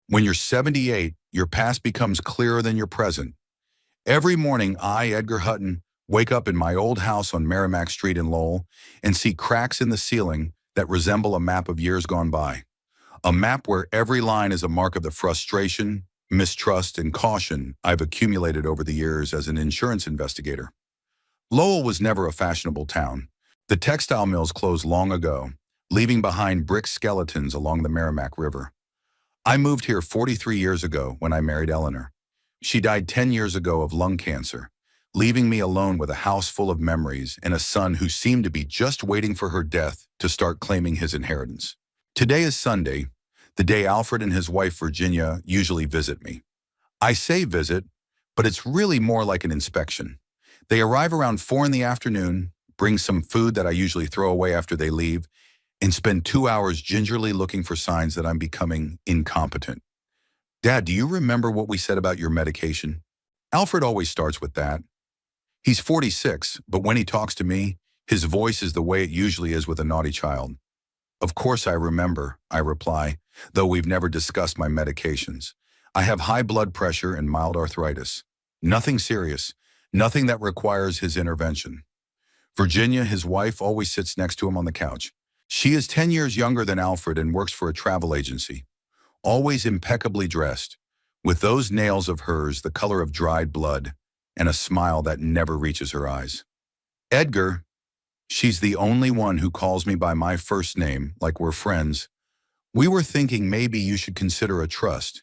When you're 78, your past becomes clearer than your present. Every morning, I, Edgar Hutton, wake up in my old house on Merrimack Street in Lowell and see cracks in the ceiling that resemble a map of years gone by. A map where every line is a mark of the frustration, mistrust, and caution I've accumulated over the years as an insurance investigator. Lowell was never a fashionable town. The textile mills closed long ago, leaving behind brick skeletons along the Merrimack River. I moved here 43 years ago when I married Eleanor. She died 10 years ago of lung cancer, leaving me alone with a house full of memories and a son who seemed to be just waiting for her death to start claiming his inheritance. Today is Sunday, the day Alfred and his wife Virginia usually visit me. I say visit, but it's really more like an inspection. They arrive around 4 in the afternoon, bring some food that I usually throw away after they leave, and spend 2 hours gingerly looking for signs that I'm becoming incompetent. Dad, do you remember what we said about your medication? Alfred always starts with that. He's 46, but when he talks to me, his voice is the way it usually is with a naughty child. Of course I remember, I reply, though we've never discussed my medications. I have high blood pressure and mild arthritis. Nothing serious, nothing that requires his intervention. Virginia, his wife, always sits next to him on the couch. She is 10 years younger than Alfred and works for a travel agency. Always impeccably dressed, with those nails of hers the color of dried blood, and a smile that never reaches her eyes. Edgar, she's the only one who calls me by my first name, like we're friends. We were thinking maybe you should consider a trust,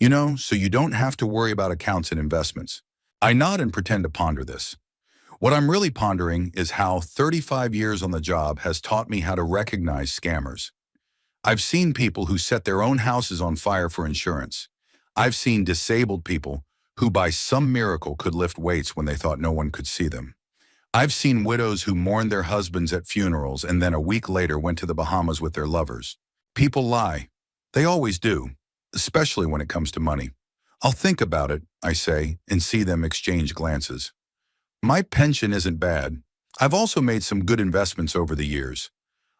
so you don't have to worry about accounts and investments. I nod and pretend to ponder this. What I'm really pondering is how 35 years on the job has taught me how to recognize scammers. I've seen people who set their own houses on fire for insurance. I've seen disabled people who by some miracle could lift weights when they thought no one could see them. I've seen widows who mourned their husbands at funerals and then a week later went to the Bahamas with their lovers. People lie. They always do, especially when it comes to money. I'll think about it, I say, and see them exchange glances. My pension isn't bad. I've also made some good investments over the years.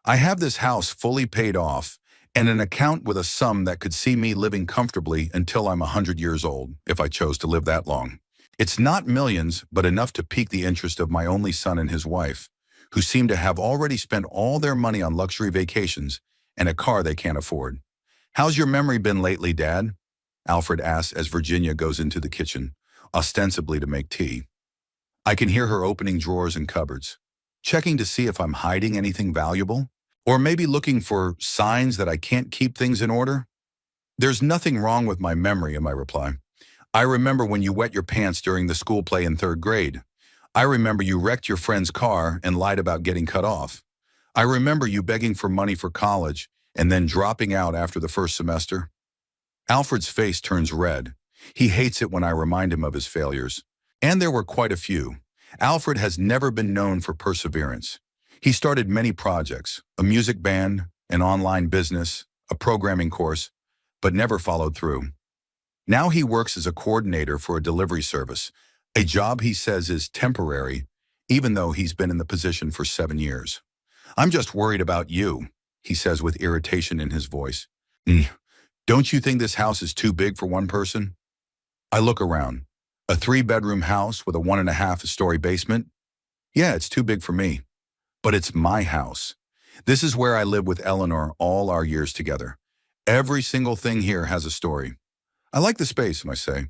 I have this house fully paid off and an account with a sum that could see me living comfortably until I'm 100 years old, if I chose to live that long. It's not millions, but enough to pique the interest of my only son and his wife, who seem to have already spent all their money on luxury vacations and a car they can't afford. How's your memory been lately, Dad? Alfred asks as Virginia goes into the kitchen, ostensibly to make tea. I can hear her opening drawers and cupboards, checking to see if I'm hiding anything valuable, or maybe looking for signs that I can't keep things in order. There's nothing wrong with my memory, I reply. I remember when you wet your pants during the school play in 3rd grade. I remember you wrecked your friend's car and lied about getting cut off. I remember you begging for money for college and then dropping out after the first semester. Alfred's face turns red. He hates it when I remind him of his failures. And there were quite a few. Alfred has never been known for perseverance. He started many projects, a music band, an online business, a programming course, but never followed through. Now he works as a coordinator for a delivery service, a job he says is temporary, even though he's been in the position for 7 years. I'm just worried about you, he says with irritation in his voice. Don't you think this house is too big for one person? I look around. A 3-bedroom house with a 1.5-story basement? Yeah, it's too big for me. But it's my house. This is where I lived with Eleanor all our years together. Every single thing here has a story. I like the space, I say.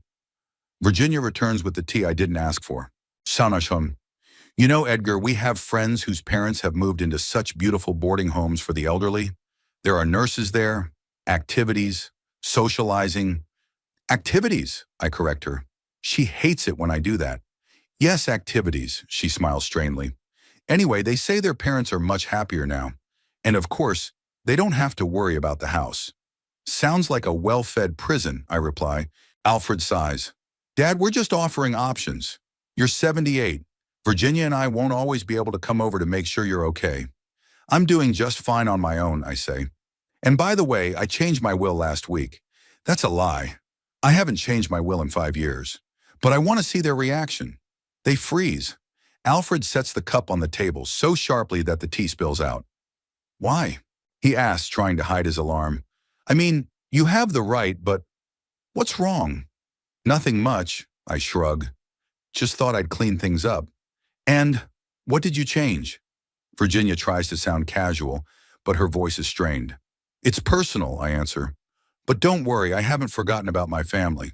Virginia returns with the tea I didn't ask for. Sanashon. You know, Edgar, we have friends whose parents have moved into such beautiful boarding homes for the elderly. There are nurses there, activities, socializing. Activities, I correct her. She hates it when I do that. Yes, activities, she smiles strangely. Anyway, they say their parents are much happier now. And of course, they don't have to worry about the house. Sounds like a well-fed prison, I reply. Alfred sighs. Dad, we're just offering options. You're 78. Virginia and I won't always be able to come over to make sure you're okay. I'm doing just fine on my own, I say. And by the way, I changed my will last week. That's a lie. I haven't changed my will in 5 years. But I want to see their reaction. They freeze. Alfred sets the cup on the table so sharply that the tea spills out. Why? He asks, trying to hide his alarm. I mean, you have the right, but What's wrong? Nothing much, I shrug. Just thought I'd clean things up. And what did you change? Virginia tries to sound casual, but her voice is strained. It's personal, I answer. But don't worry, I haven't forgotten about my family.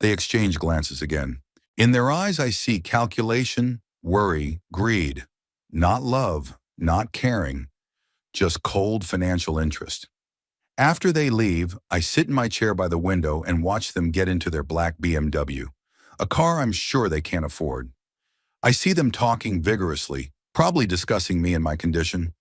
They exchange glances again. In their eyes, I see calculation, worry, greed. Not love, not caring, just cold financial interest. After they leave, I sit in my chair by the window and watch them get into their black BMW, a car I'm sure they can't afford. I see them talking vigorously, probably discussing me and my condition.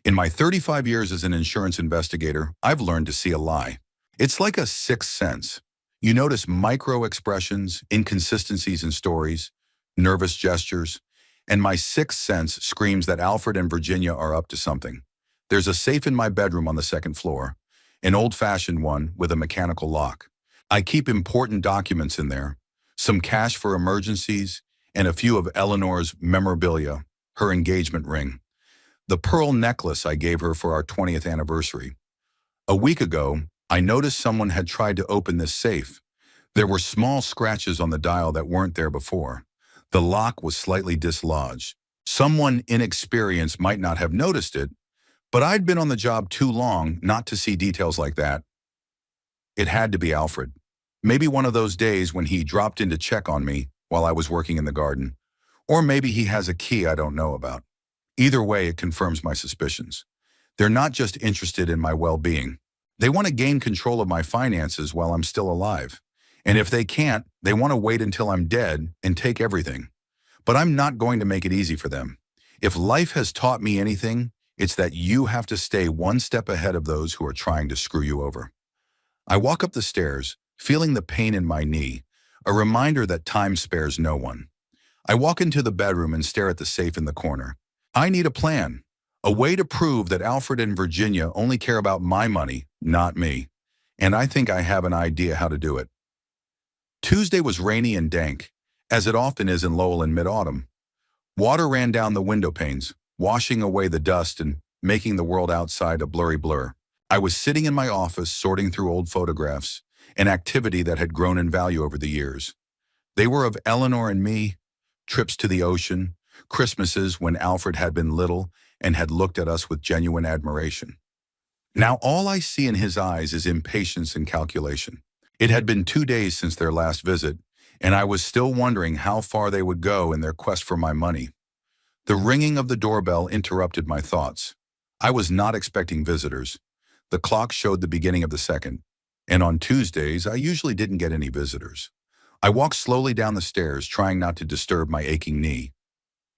In my 35 years as an insurance investigator, I've learned to see a lie. It's like a sixth sense. You notice micro expressions, inconsistencies in stories, nervous gestures, and my sixth sense screams that Alfred and Virginia are up to something. There's a safe in my bedroom on the second floor, an old-fashioned one with a mechanical lock. I keep important documents in there, some cash for emergencies, and a few of Eleanor's memorabilia, her engagement ring, the pearl necklace I gave her for our 20th anniversary. A week ago, I noticed someone had tried to open this safe. There were small scratches on the dial that weren't there before. The lock was slightly dislodged. Someone inexperienced might not have noticed it, but I'd been on the job too long not to see details like that. It had to be Alfred. Maybe one of those days when he dropped in to check on me while I was working in the garden. Or maybe he has a key I don't know about. Either way, it confirms my suspicions. They're not just interested in my well-being. They want to gain control of my finances while I'm still alive. And if they can't, they want to wait until I'm dead and take everything. But I'm not going to make it easy for them. If life has taught me anything, it's that you have to stay one step ahead of those who are trying to screw you over. I walk up the stairs, feeling the pain in my knee, a reminder that time spares no one. I walk into the bedroom and stare at the safe in the corner. I need a plan, a way to prove that Alfred and Virginia only care about my money, not me. And I think I have an idea how to do it. Tuesday was rainy and dank, as it often is in Lowell in mid-autumn. Water ran down the window panes, washing away the dust and making the world outside a blurry blur. I was sitting in my office sorting through old photographs, an activity that had grown in value over the years. They were of Eleanor and me, trips to the ocean, Christmases when Alfred had been little and had looked at us with genuine admiration. Now all I see in his eyes is impatience and calculation. It had been 2 days since their last visit, and I was still wondering how far they would go in their quest for my money. The ringing of the doorbell interrupted my thoughts. I was not expecting visitors. The clock showed the beginning of the second, and on Tuesdays I usually didn't get any visitors. I walked slowly down the stairs, trying not to disturb my aching knee.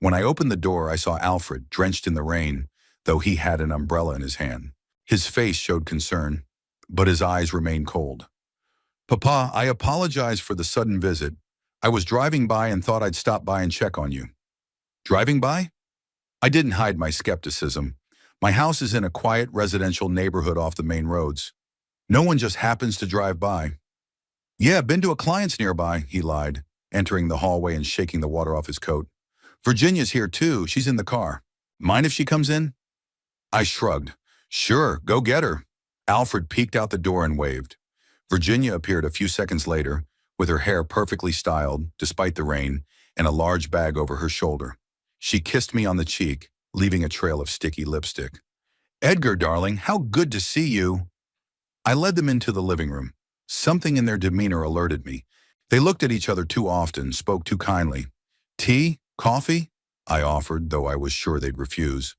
When I opened the door, I saw Alfred, drenched in the rain, though he had an umbrella in his hand. His face showed concern, but his eyes remained cold. "Papa, I apologize for the sudden visit. I was driving by and thought I'd stop by and check on you." "Driving by?" I didn't hide my skepticism. My house is in a quiet residential neighborhood off the main roads. No one just happens to drive by. "Yeah, been to a client's nearby," he lied, entering the hallway and shaking the water off his coat. "Virginia's here too. She's in the car. Mind if she comes in?" I shrugged. "Sure, go get her." Alfred peeked out the door and waved. Virginia appeared a few seconds later, with her hair perfectly styled, despite the rain, and a large bag over her shoulder. She kissed me on the cheek, leaving a trail of sticky lipstick. "Edgar, darling, how good to see you." I led them into the living room. Something in their demeanor alerted me. They looked at each other too often, spoke too kindly. "Tea? Coffee?" I offered, though I was sure they'd refuse.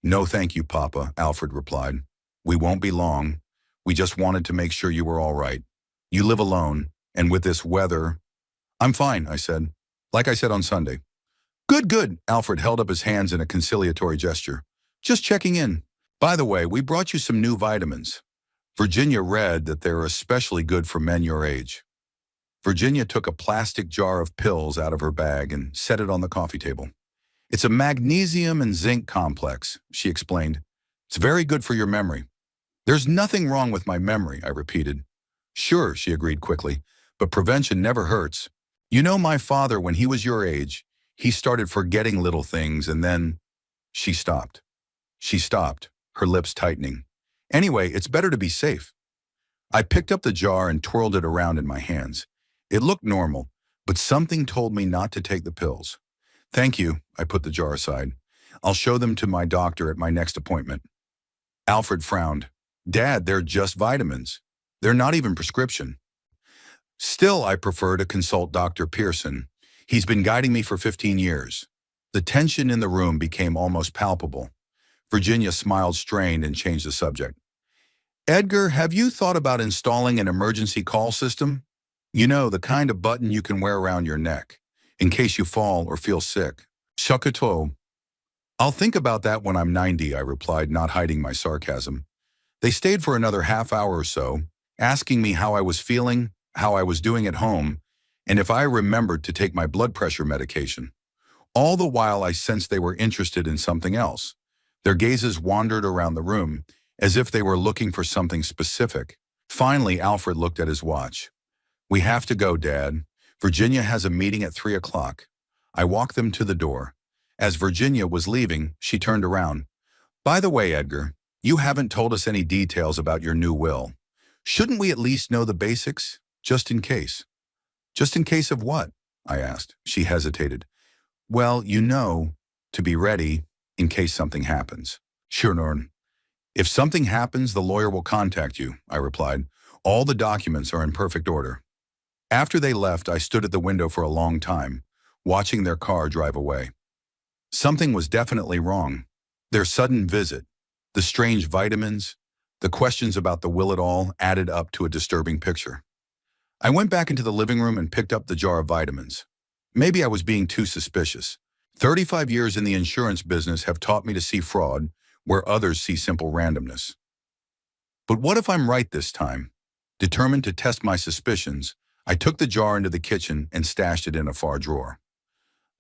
"No thank you, Papa," Alfred replied. "We won't be long. We just wanted to make sure you were all right. You live alone, and with this weather—" "I'm fine," I said. "Like I said on Sunday." "Good, good," Alfred held up his hands in a conciliatory gesture. "Just checking in. By the way, we brought you some new vitamins. Virginia read that they're especially good for men your age." Virginia took a plastic jar of pills out of her bag and set it on the coffee table. "It's a magnesium and zinc complex," she explained. "It's very good for your memory." "There's nothing wrong with my memory," I repeated. "Sure," she agreed quickly, "but prevention never hurts. You know my father, when he was your age, he started forgetting little things and then—" She stopped. She stopped, her lips tightening. "Anyway, it's better to be safe." I picked up the jar and twirled it around in my hands. It looked normal, but something told me not to take the pills. Thank you, I put the jar aside. I'll show them to my doctor at my next appointment. Alfred frowned. Dad, they're just vitamins. They're not even prescription. Still, I prefer to consult Dr. Pearson. He's been guiding me for 15 years. The tension in the room became almost palpable. Virginia smiled strained and changed the subject. Edgar, have you thought about installing an emergency call system? You know, the kind of button you can wear around your neck, in case you fall or feel sick. Shakato. I'll think about that when I'm 90, I replied, not hiding my sarcasm. They stayed for another half hour or so, asking me how I was feeling, how I was doing at home, and if I remembered to take my blood pressure medication. All the while I sensed they were interested in something else. Their gazes wandered around the room, as if they were looking for something specific. Finally, Alfred looked at his watch. We have to go, Dad. Virginia has a meeting at 3 o'clock. I walked them to the door. As Virginia was leaving, she turned around. By the way, Edgar, you haven't told us any details about your new will. Shouldn't we at least know the basics, just in case? Just in case of what? I asked. She hesitated. Well, you know, to be ready in case something happens. Sure, Norn. If something happens, the lawyer will contact you, I replied. All the documents are in perfect order. After they left, I stood at the window for a long time, watching their car drive away. Something was definitely wrong. Their sudden visit, the strange vitamins, the questions about the will it all added up to a disturbing picture. I went back into the living room and picked up the jar of vitamins. Maybe I was being too suspicious. 35 years in the insurance business have taught me to see fraud where others see simple randomness. But what if I'm right this time? Determined to test my suspicions, I took the jar into the kitchen and stashed it in a far drawer.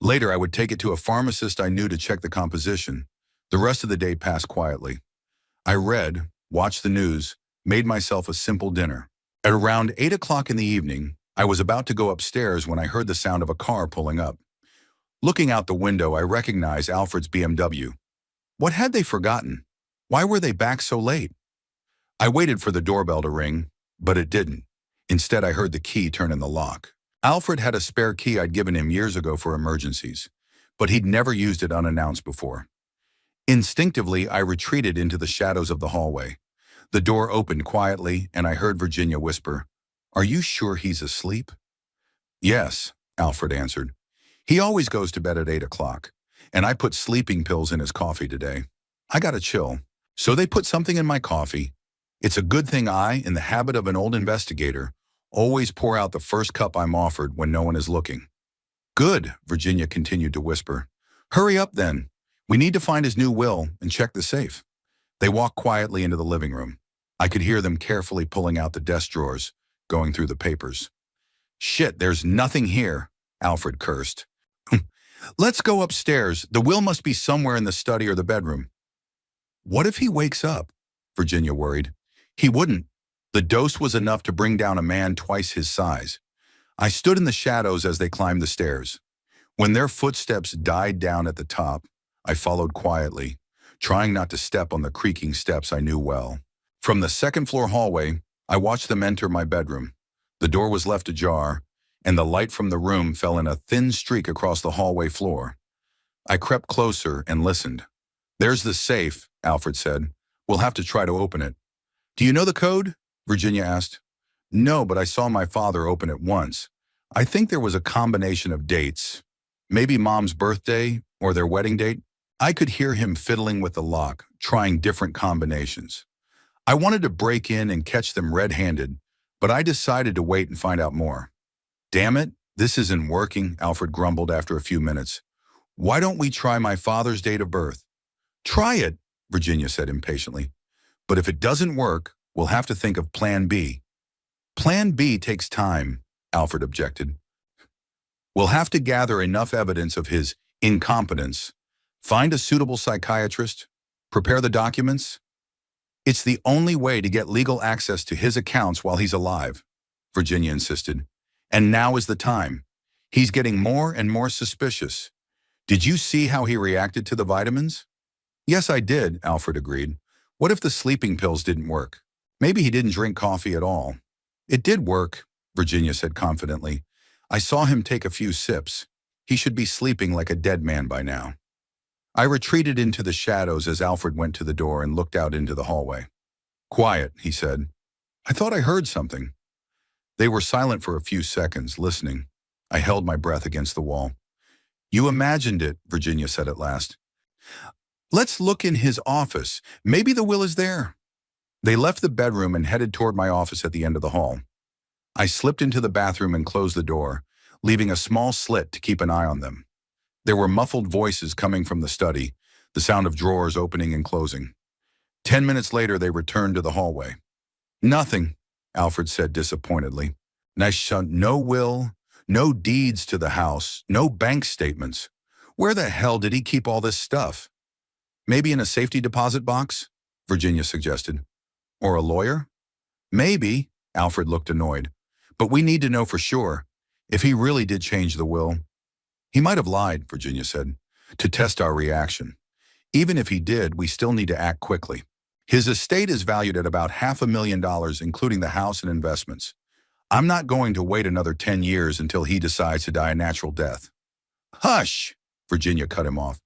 Later, I would take it to a pharmacist I knew to check the composition. The rest of the day passed quietly. I read, watched the news, made myself a simple dinner. At around 8 o'clock in the evening, I was about to go upstairs when I heard the sound of a car pulling up. Looking out the window, I recognized Alfred's BMW. What had they forgotten? Why were they back so late? I waited for the doorbell to ring, but it didn't. Instead, I heard the key turn in the lock. Alfred had a spare key I'd given him years ago for emergencies, but he'd never used it unannounced before. Instinctively, I retreated into the shadows of the hallway. The door opened quietly, and I heard Virginia whisper, "Are you sure he's asleep?" "Yes," Alfred answered. "He always goes to bed at 8 o'clock, and I put sleeping pills in his coffee today. I got a chill. So they put something in my coffee. It's a good thing I, in the habit of an old investigator, always pour out the first cup I'm offered when no one is looking." "Good," Virginia continued to whisper. "Hurry up then. We need to find his new will and check the safe." They walked quietly into the living room. I could hear them carefully pulling out the desk drawers, going through the papers. "Shit, there's nothing here," Alfred cursed. "Let's go upstairs. The will must be somewhere in the study or the bedroom." "What if he wakes up?" Virginia worried. "He wouldn't. The dose was enough to bring down a man twice his size." I stood in the shadows as they climbed the stairs. When their footsteps died down at the top, I followed quietly, trying not to step on the creaking steps I knew well. From the second-floor hallway, I watched them enter my bedroom. The door was left ajar, and the light from the room fell in a thin streak across the hallway floor. I crept closer and listened. "There's the safe," Alfred said. "We'll have to try to open it." "Do you know the code?" Virginia asked. "No, but I saw my father open it once. I think there was a combination of dates. Maybe Mom's birthday or their wedding date." I could hear him fiddling with the lock, trying different combinations. I wanted to break in and catch them red-handed, but I decided to wait and find out more. "Damn it, this isn't working," Alfred grumbled after a few minutes. "Why don't we try my father's date of birth?" "Try it," Virginia said impatiently. "But if it doesn't work, we'll have to think of Plan B." "Plan B takes time," Alfred objected. "We'll have to gather enough evidence of his incompetence, find a suitable psychiatrist, prepare the documents. It's the only way to get legal access to his accounts while he's alive," Virginia insisted. "And now is the time. He's getting more and more suspicious. Did you see how he reacted to the vitamins?" "Yes, I did," Alfred agreed. "What if the sleeping pills didn't work?" Maybe he didn't drink coffee at all. It did work, Virginia said confidently. I saw him take a few sips. He should be sleeping like a dead man by now. I retreated into the shadows as Alfred went to the door and looked out into the hallway. Quiet, he said. I thought I heard something. They were silent for a few seconds, listening. I held my breath against the wall. You imagined it, Virginia said at last. Let's look in his office. Maybe the will is there. They left the bedroom and headed toward my office at the end of the hall. I slipped into the bathroom and closed the door, leaving a small slit to keep an eye on them. There were muffled voices coming from the study, the sound of drawers opening and closing. 10 minutes later, they returned to the hallway. Nothing, Alfred said disappointedly. No will, no deeds to the house, no bank statements. Where the hell did he keep all this stuff? Maybe in a safety deposit box? Virginia suggested. Or a lawyer? Maybe, Alfred looked annoyed. But we need to know for sure. If he really did change the will. He might have lied, Virginia said, to test our reaction. Even if he did, we still need to act quickly. His estate is valued at about $500,000, including the house and investments. I'm not going to wait another 10 years until he decides to die a natural death. Hush, Virginia cut him off.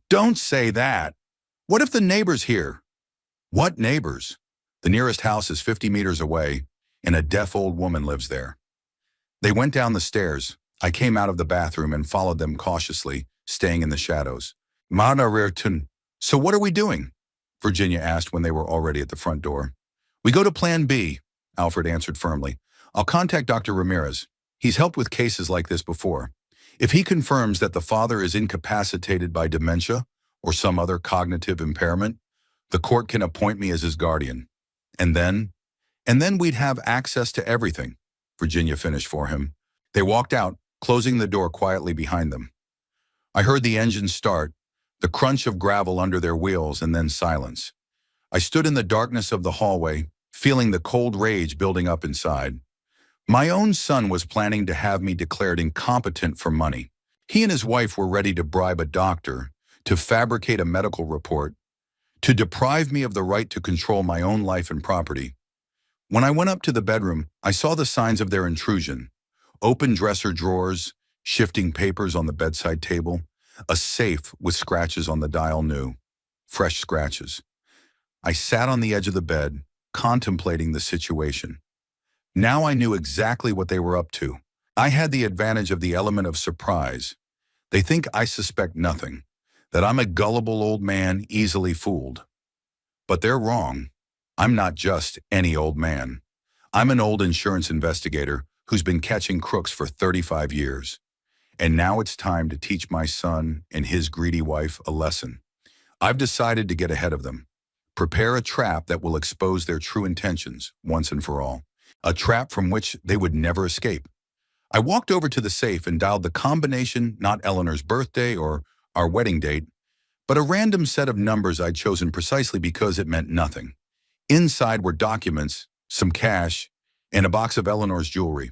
Don't say that. What if the neighbors hear? What neighbors? The nearest house is 50 meters away, and a deaf old woman lives there. They went down the stairs. I came out of the bathroom and followed them cautiously, staying in the shadows. So what are we doing? Virginia asked when they were already at the front door. We go to Plan B, Alfred answered firmly. I'll contact Dr. Ramirez. He's helped with cases like this before. If he confirms that the father is incapacitated by dementia or some other cognitive impairment, the court can appoint me as his guardian. And then we'd have access to everything, Virginia finished for him. They walked out, closing the door quietly behind them. I heard the engine start, the crunch of gravel under their wheels, and then silence. I stood in the darkness of the hallway, feeling the cold rage building up inside. My own son was planning to have me declared incompetent for money. He and his wife were ready to bribe a doctor, to fabricate a medical report, to deprive me of the right to control my own life and property. When I went up to the bedroom, I saw the signs of their intrusion. Open dresser drawers, shifting papers on the bedside table, a safe with scratches on the dial new, fresh scratches. I sat on the edge of the bed, contemplating the situation. Now I knew exactly what they were up to. I had the advantage of the element of surprise. They think I suspect nothing, that I'm a gullible old man easily fooled. But they're wrong. I'm not just any old man. I'm an old insurance investigator who's been catching crooks for 35 years. And now it's time to teach my son and his greedy wife a lesson. I've decided to get ahead of them. Prepare a trap that will expose their true intentions once and for all. A trap from which they would never escape. I walked over to the safe and dialed the combination, not Eleanor's birthday or our wedding date, but a random set of numbers I'd chosen precisely because it meant nothing. Inside were documents, some cash, and a box of Eleanor's jewelry.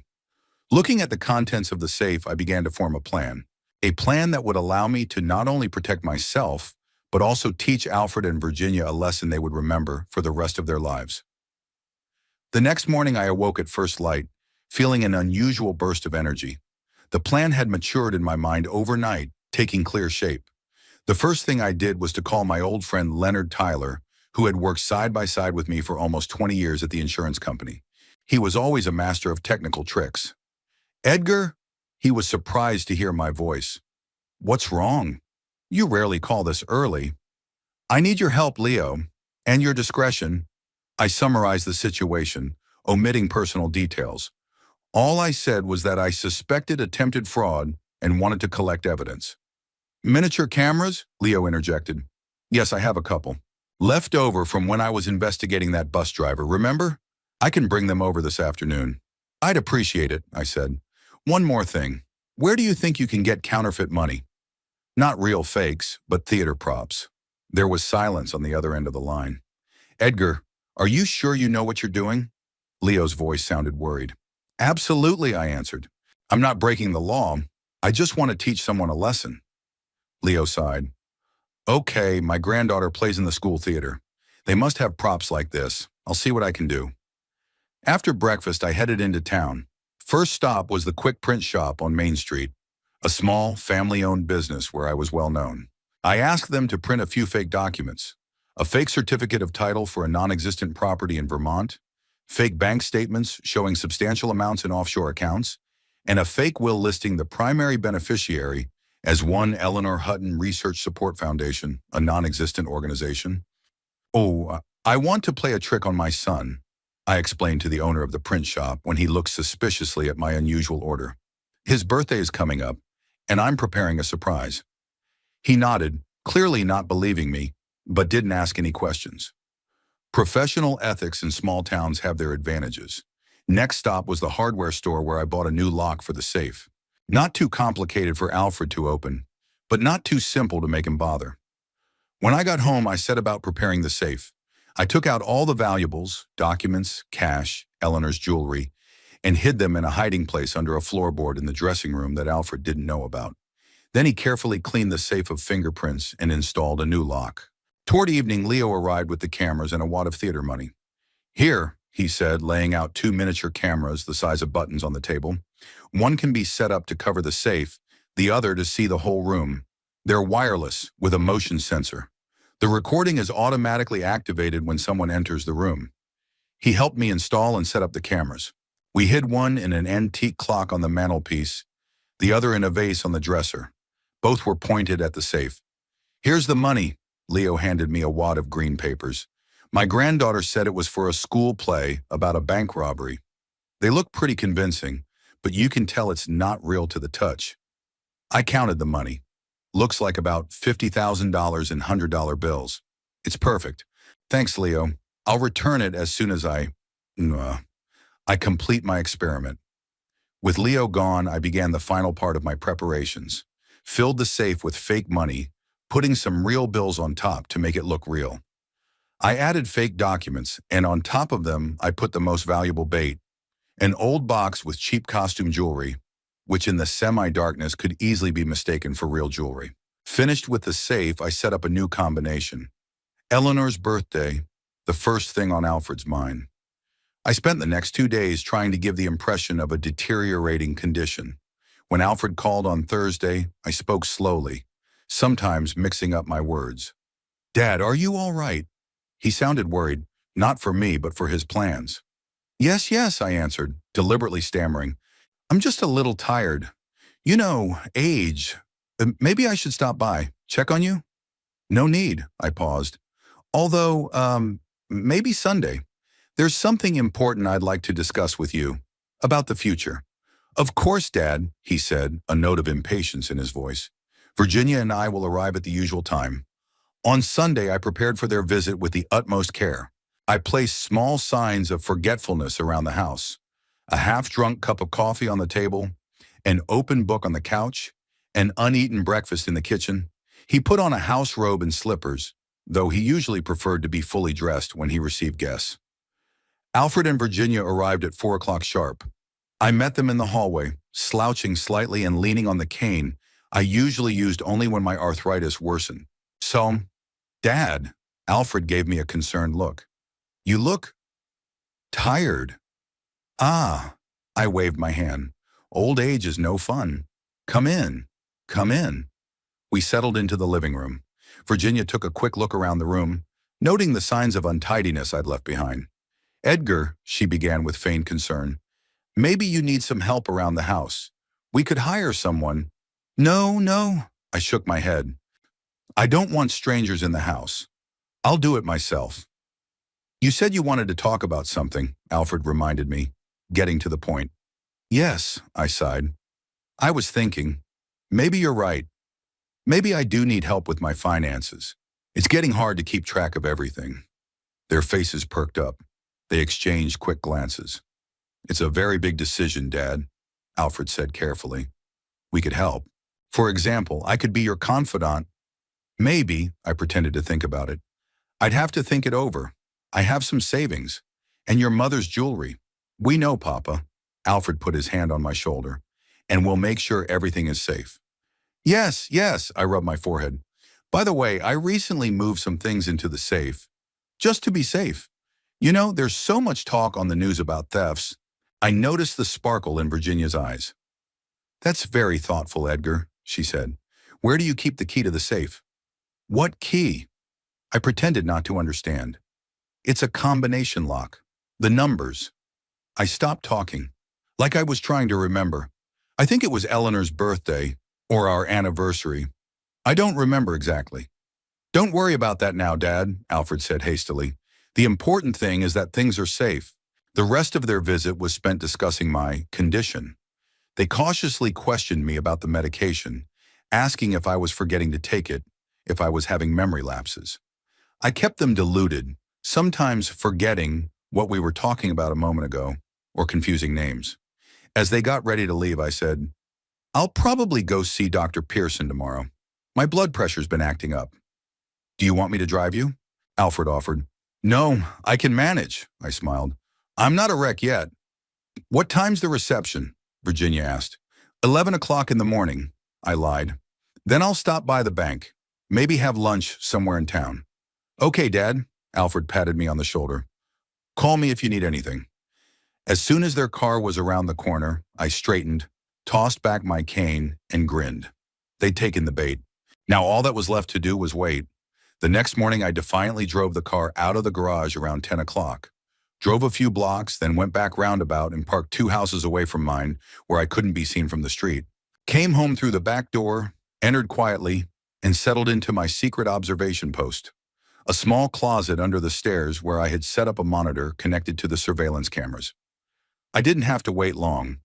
Looking at the contents of the safe, I began to form a plan that would allow me to not only protect myself, but also teach Alfred and Virginia a lesson they would remember for the rest of their lives. The next morning I awoke at first light, feeling an unusual burst of energy. The plan had matured in my mind overnight, taking clear shape. The first thing I did was to call my old friend Leonard Tyler, who had worked side by side with me for almost 20 years at the insurance company. He was always a master of technical tricks. Edgar? He was surprised to hear my voice. What's wrong? You rarely call this early. I need your help, Leo, and your discretion. I summarized the situation, omitting personal details. All I said was that I suspected attempted fraud and wanted to collect evidence. Miniature cameras? Leo interjected. Yes, I have a couple. Left over from when I was investigating that bus driver, remember? I can bring them over this afternoon. I'd appreciate it, I said. One more thing. Where do you think you can get counterfeit money? Not real fakes, but theater props. There was silence on the other end of the line. Edgar, are you sure you know what you're doing? Leo's voice sounded worried. Absolutely, I answered. I'm not breaking the law. I just want to teach someone a lesson. Leo sighed. Okay, my granddaughter plays in the school theater. They must have props like this. I'll see what I can do. After breakfast, I headed into town. First stop was the Quick Print Shop on Main Street, a small, family-owned business where I was well known. I asked them to print a few fake documents. A fake certificate of title for a non-existent property in Vermont, fake bank statements showing substantial amounts in offshore accounts, and a fake will listing the primary beneficiary as one Eleanor Hutton Research Support Foundation, a non-existent organization. Oh, I want to play a trick on my son, I explained to the owner of the print shop when he looked suspiciously at my unusual order. His birthday is coming up, and I'm preparing a surprise. He nodded, clearly not believing me, but didn't ask any questions. Professional ethics in small towns have their advantages. Next stop was the hardware store where I bought a new lock for the safe. Not too complicated for Alfred to open, but not too simple to make him bother. When I got home, I set about preparing the safe. I took out all the valuables, documents, cash, Eleanor's jewelry, and hid them in a hiding place under a floorboard in the dressing room that Alfred didn't know about. Then he carefully cleaned the safe of fingerprints and installed a new lock. Toward evening, Leo arrived with the cameras and a wad of theater money. Here, he said, laying out two miniature cameras the size of buttons on the table. One can be set up to cover the safe, the other to see the whole room. They're wireless, with a motion sensor. The recording is automatically activated when someone enters the room. He helped me install and set up the cameras. We hid one in an antique clock on the mantelpiece, the other in a vase on the dresser. Both were pointed at the safe. Here's the money. Leo handed me a wad of green papers. My granddaughter said it was for a school play about a bank robbery. They look pretty convincing, but you can tell it's not real to the touch. I counted the money. Looks like about $50,000 in $100 bills. It's perfect. Thanks, Leo. I'll return it as soon as I complete my experiment. With Leo gone, I began the final part of my preparations. Filled the safe with fake money, putting some real bills on top to make it look real. I added fake documents, and on top of them, I put the most valuable bait, an old box with cheap costume jewelry, which in the semi-darkness could easily be mistaken for real jewelry. Finished with the safe, I set up a new combination. Eleanor's birthday, the first thing on Alfred's mind. I spent the next 2 days trying to give the impression of a deteriorating condition. When Alfred called on Thursday, I spoke slowly, sometimes mixing up my words. "Dad, are you all right?" He sounded worried, not for me, but for his plans. Yes, yes, I answered, deliberately stammering. "I'm just a little tired. You know, age. Maybe I should stop by, check on you?" "No need," I paused. "Although, maybe Sunday. There's something important I'd like to discuss with you, about the future." "Of course, Dad," he said, a note of impatience in his voice. "Virginia and I will arrive at the usual time." On Sunday, I prepared for their visit with the utmost care. I placed small signs of forgetfulness around the house. A half-drunk cup of coffee on the table, an open book on the couch, an uneaten breakfast in the kitchen. He put on a house robe and slippers, though he usually preferred to be fully dressed when he received guests. Alfred and Virginia arrived at 4 o'clock sharp. I met them in the hallway, slouching slightly and leaning on the cane I usually used only when my arthritis worsened. "So, Dad," Alfred gave me a concerned look. "You look tired." "Ah," I waved my hand. "Old age is no fun. Come in, come in." We settled into the living room. Virginia took a quick look around the room, noting the signs of untidiness I'd left behind. "Edgar," she began with feigned concern, "maybe you need some help around the house. We could hire someone." "No, no," I shook my head. "I don't want strangers in the house. I'll do it myself." "You said you wanted to talk about something," Alfred reminded me, getting to the point. "Yes," I sighed. "I was thinking, maybe you're right. Maybe I do need help with my finances. It's getting hard to keep track of everything." Their faces perked up. They exchanged quick glances. "It's a very big decision, Dad," Alfred said carefully. "We could help. For example, I could be your confidant." "Maybe," I pretended to think about it. "I'd have to think it over. I have some savings. And your mother's jewelry. We know, Papa." Alfred put his hand on my shoulder. "And we'll make sure everything is safe." "Yes, yes," I rubbed my forehead. "By the way, I recently moved some things into the safe. just to be safe. You know, there's so much talk on the news about thefts. I noticed the sparkle in Virginia's eyes. That's very thoughtful, Edgar, she said. Where do you keep the key to the safe? What key? I pretended not to understand. It's a combination lock. The numbers. I stopped talking, like I was trying to remember. I think it was Eleanor's birthday, or our anniversary. I don't remember exactly. Don't worry about that now, Dad, Alfred said hastily. The important thing is that things are safe. The rest of their visit was spent discussing my condition. They cautiously questioned me about the medication, asking if I was forgetting to take it, if I was having memory lapses. I kept them deluded, sometimes forgetting what we were talking about a moment ago, or confusing names. As they got ready to leave, I said, I'll probably go see Dr. Pearson tomorrow. My blood pressure's been acting up. Do you want me to drive you? Alfred offered. No, I can manage, I smiled. I'm not a wreck yet. What time's the reception? Virginia asked. 11 o'clock in the morning, I lied. Then I'll stop by the bank. Maybe have lunch somewhere in town. Okay, Dad, Alfred patted me on the shoulder. Call me if you need anything. As soon as their car was around the corner, I straightened, tossed back my cane, and grinned. They'd taken the bait. Now all that was left to do was wait. The next morning, I defiantly drove the car out of the garage around 10 o'clock. Drove a few blocks, then went back roundabout and parked 2 houses away from mine where I couldn't be seen from the street. Came home through the back door, entered quietly, and settled into my secret observation post, a small closet under the stairs where I had set up a monitor connected to the surveillance cameras. I didn't have to wait long.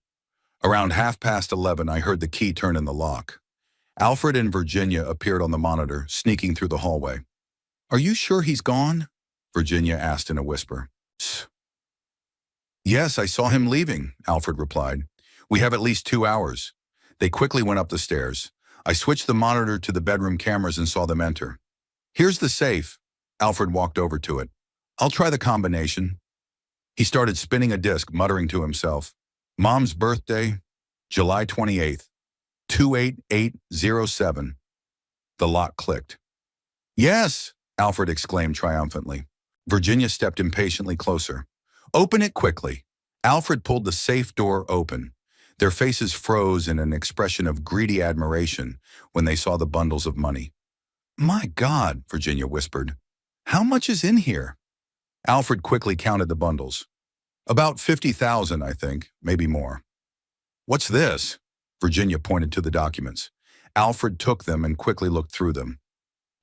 Around 11:30, I heard the key turn in the lock. Alfred and Virginia appeared on the monitor, sneaking through the hallway. Are you sure he's gone? Virginia asked in a whisper. Yes, I saw him leaving, Alfred replied. We have at least 2 hours. They quickly went up the stairs. I switched the monitor to the bedroom cameras and saw them enter. Here's the safe. Alfred walked over to it. I'll try the combination. He started spinning a disc, muttering to himself. Mom's birthday, July 28th, 28807. The lock clicked. Yes, Alfred exclaimed triumphantly. Virginia stepped impatiently closer. Open it quickly. Alfred pulled the safe door open. Their faces froze in an expression of greedy admiration when they saw the bundles of money. My God, Virginia whispered. How much is in here? Alfred quickly counted the bundles. About 50,000, I think, maybe more. What's this? Virginia pointed to the documents. Alfred took them and quickly looked through them.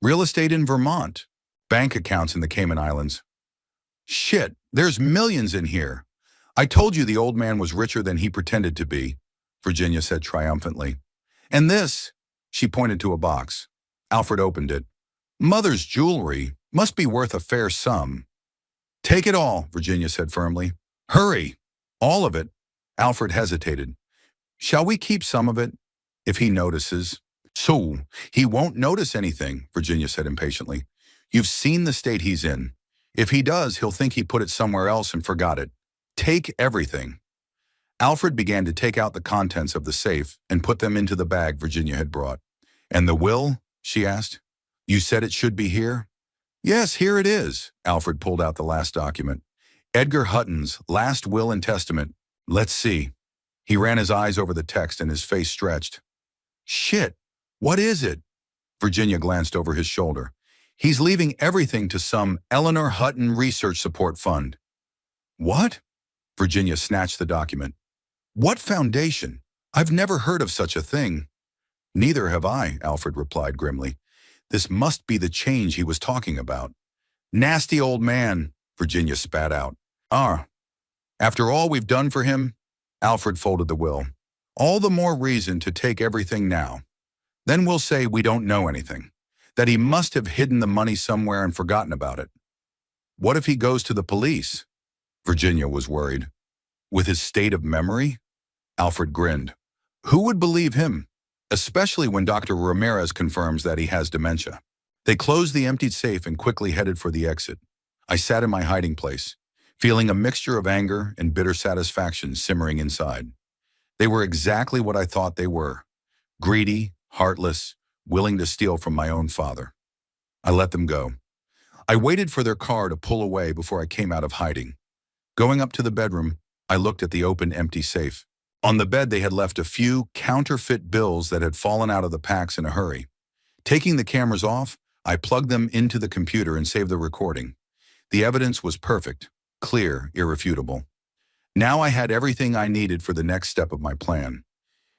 Real estate in Vermont. Bank accounts in the Cayman Islands. Shit, there's millions in here. I told you the old man was richer than he pretended to be, Virginia said triumphantly. And this, she pointed to a box. Alfred opened it. Mother's jewelry must be worth a fair sum. Take it all, Virginia said firmly. Hurry. All of it. Alfred hesitated. Shall we keep some of it? If he notices. So, he won't notice anything, Virginia said impatiently. You've seen the state he's in. If he does, he'll think he put it somewhere else and forgot it. Take everything. Alfred began to take out the contents of the safe and put them into the bag Virginia had brought. And the will? She asked. You said it should be here? Yes, here it is. Alfred pulled out the last document. Edgar Hutton's last will and testament. Let's see. He ran his eyes over the text and his face stretched. Shit, what is it? Virginia glanced over his shoulder. He's leaving everything to some Eleanor Hutton Research Support Fund. What? Virginia snatched the document. What foundation? I've never heard of such a thing. Neither have I, Alfred replied grimly. This must be the change he was talking about. Nasty old man, Virginia spat out. After all we've done for him, Alfred folded the will. All the more reason to take everything now. Then we'll say we don't know anything, that he must have hidden the money somewhere and forgotten about it. What if he goes to the police? Virginia was worried. With his state of memory? Alfred grinned. Who would believe him? Especially when Dr. Ramirez confirms that he has dementia. They closed the emptied safe and quickly headed for the exit. I sat in my hiding place, feeling a mixture of anger and bitter satisfaction simmering inside. They were exactly what I thought they were. Greedy, heartless, willing to steal from my own father. I let them go. I waited for their car to pull away before I came out of hiding. Going up to the bedroom, I looked at the open, empty safe. On the bed, they had left a few counterfeit bills that had fallen out of the packs in a hurry. Taking the cameras off, I plugged them into the computer and saved the recording. The evidence was perfect, clear, irrefutable. Now I had everything I needed for the next step of my plan.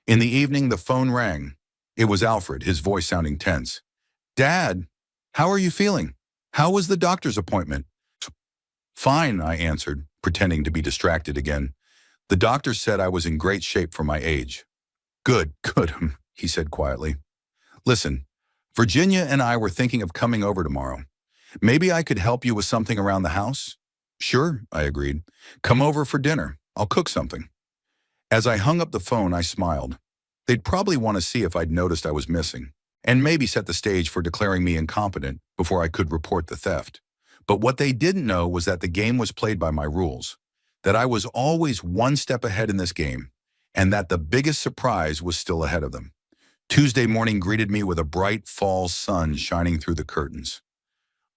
In the evening, the phone rang. It was Alfred, his voice sounding tense. "Dad, how are you feeling? How was the doctor's appointment?" "Fine," I answered, pretending to be distracted again. "The doctor said I was in great shape for my age." "Good, good," he said quietly. "Listen, Virginia and I were thinking of coming over tomorrow. Maybe I could help you with something around the house?" "Sure," I agreed. "Come over for dinner. I'll cook something." As I hung up the phone, I smiled. They'd probably want to see if I'd noticed I was missing, and maybe set the stage for declaring me incompetent before I could report the theft. But what they didn't know was that the game was played by my rules, that I was always one step ahead in this game, and that the biggest surprise was still ahead of them. Tuesday morning greeted me with a bright fall sun shining through the curtains.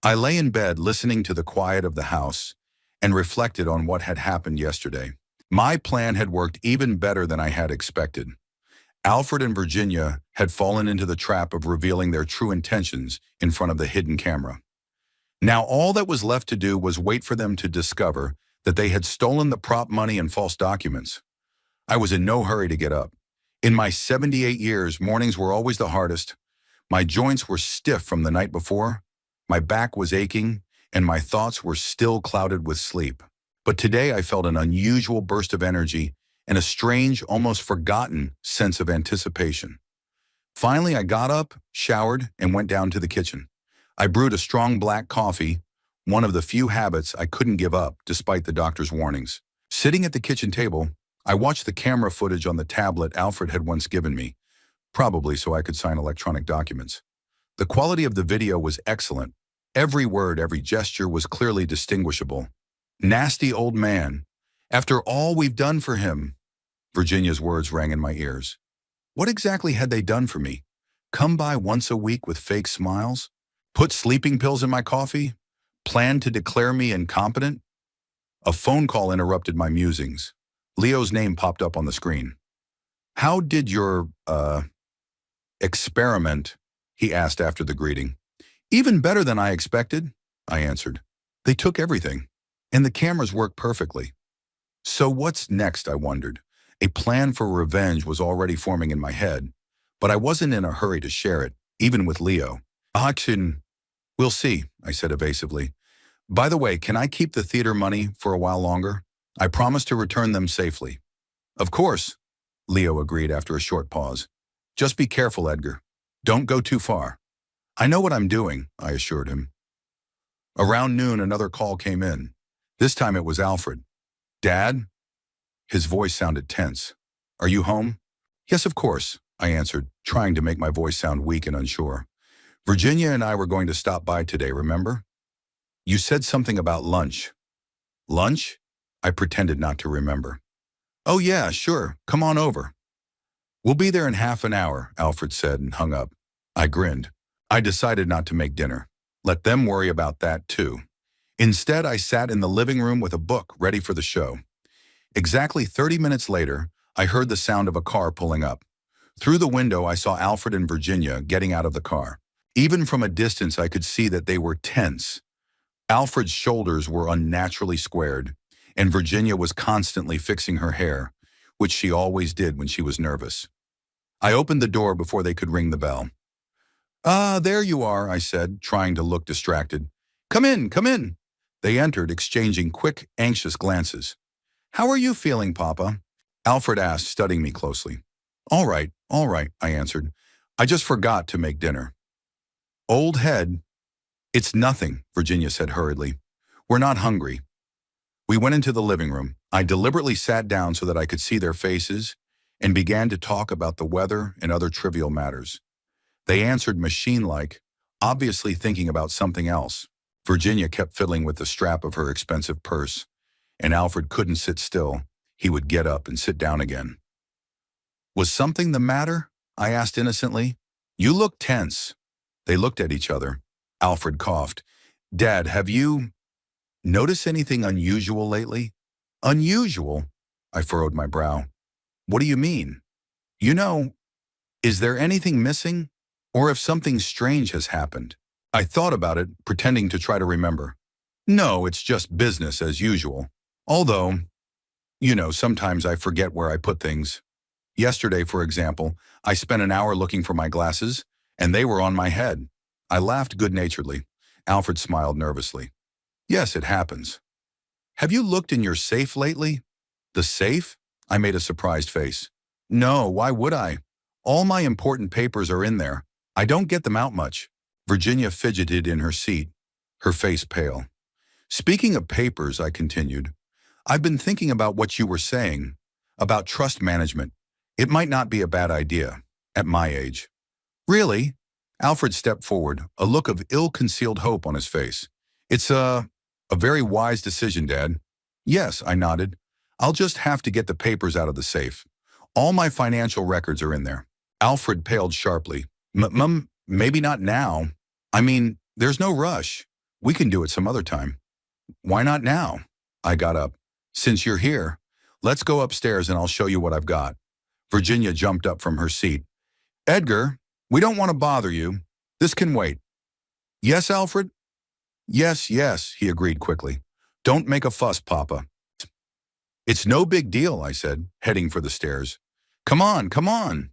I lay in bed listening to the quiet of the house and reflected on what had happened yesterday. My plan had worked even better than I had expected. Alfred and Virginia had fallen into the trap of revealing their true intentions in front of the hidden camera. Now all that was left to do was wait for them to discover that they had stolen the prop money and false documents. I was in no hurry to get up. In my 78 years, mornings were always the hardest. My joints were stiff from the night before, my back was aching, and my thoughts were still clouded with sleep. But today I felt an unusual burst of energy and a strange, almost forgotten sense of anticipation. Finally, I got up, showered, and went down to the kitchen. I brewed a strong black coffee, one of the few habits I couldn't give up despite the doctor's warnings. Sitting at the kitchen table, I watched the camera footage on the tablet Alfred had once given me, probably so I could sign electronic documents. The quality of the video was excellent. Every word, every gesture was clearly distinguishable. "Nasty old man. After all we've done for him." Virginia's words rang in my ears. What exactly had they done for me? Come by once a week with fake smiles? Put sleeping pills in my coffee? Plan to declare me incompetent? A phone call interrupted my musings. Leo's name popped up on the screen. "How did your, experiment?" he asked after the greeting. "Even better than I expected," I answered. "They took everything, and the cameras worked perfectly." So what's next, I wondered. A plan for revenge was already forming in my head, but I wasn't in a hurry to share it, even with Leo. "We'll see," I said evasively. "By the way, can I keep the theater money for a while longer? I promise to return them safely." "Of course," Leo agreed after a short pause. "Just be careful, Edgar. Don't go too far." "I know what I'm doing," I assured him. Around noon, another call came in. This time it was Alfred. "Dad?" His voice sounded tense. "Are you home?" "Yes, of course," I answered, trying to make my voice sound weak and unsure. "Virginia and I were going to stop by today, remember? You said something about lunch." "Lunch?" I pretended not to remember. "Oh yeah, sure. Come on over." "We'll be there in half an hour," Alfred said and hung up. I grinned. I decided not to make dinner. Let them worry about that too. Instead, I sat in the living room with a book ready for the show. Exactly 30 minutes later, I heard the sound of a car pulling up. Through the window, I saw Alfred and Virginia getting out of the car. Even from a distance, I could see that they were tense. Alfred's shoulders were unnaturally squared, and Virginia was constantly fixing her hair, which she always did when she was nervous. I opened the door before they could ring the bell. "Ah, there you are," I said, trying to look distracted. Come in, come in." They entered, exchanging quick, anxious glances. "How are you feeling, Papa?" Alfred asked, studying me closely. All right, I answered. "I just forgot to make dinner." "Old head." "It's nothing," Virginia said hurriedly. "We're not hungry." We went into the living room. I deliberately sat down so that I could see their faces and began to talk about the weather and other trivial matters. They answered machine-like, obviously thinking about something else. Virginia kept fiddling with the strap of her expensive purse, and Alfred couldn't sit still. He would get up and sit down again. "Was something the matter?" I asked innocently. "You look tense." They looked at each other. Alfred coughed. Dad, have you noticed anything unusual lately? Unusual? I furrowed my brow. What do you mean? You know, is there anything missing? Or if something strange has happened? I thought about it, pretending to try to remember. No, it's just business as usual. Although, sometimes I forget where I put things. Yesterday, for example, I spent an hour looking for my glasses, and they were on my head. I laughed good-naturedly. Alfred smiled nervously. Yes, it happens. Have you looked in your safe lately? The safe? I made a surprised face. No, why would I? All my important papers are in there. I don't get them out much. Virginia fidgeted in her seat, her face pale. Speaking of papers, I continued, I've been thinking about what you were saying, about trust management. It might not be a bad idea, at my age. Really? Alfred stepped forward, a look of ill-concealed hope on his face. It's a very wise decision, Dad. Yes, I nodded. I'll just have to get the papers out of the safe. All my financial records are in there. Alfred paled sharply. Mum, maybe not now. I mean, there's no rush. We can do it some other time. Why not now? I got up. Since you're here, let's go upstairs and I'll show you what I've got. Virginia jumped up from her seat. Edgar, we don't want to bother you. This can wait. Yes, Alfred? Yes, yes, he agreed quickly. Don't make a fuss, Papa. It's no big deal, I said, heading for the stairs. Come on, come on.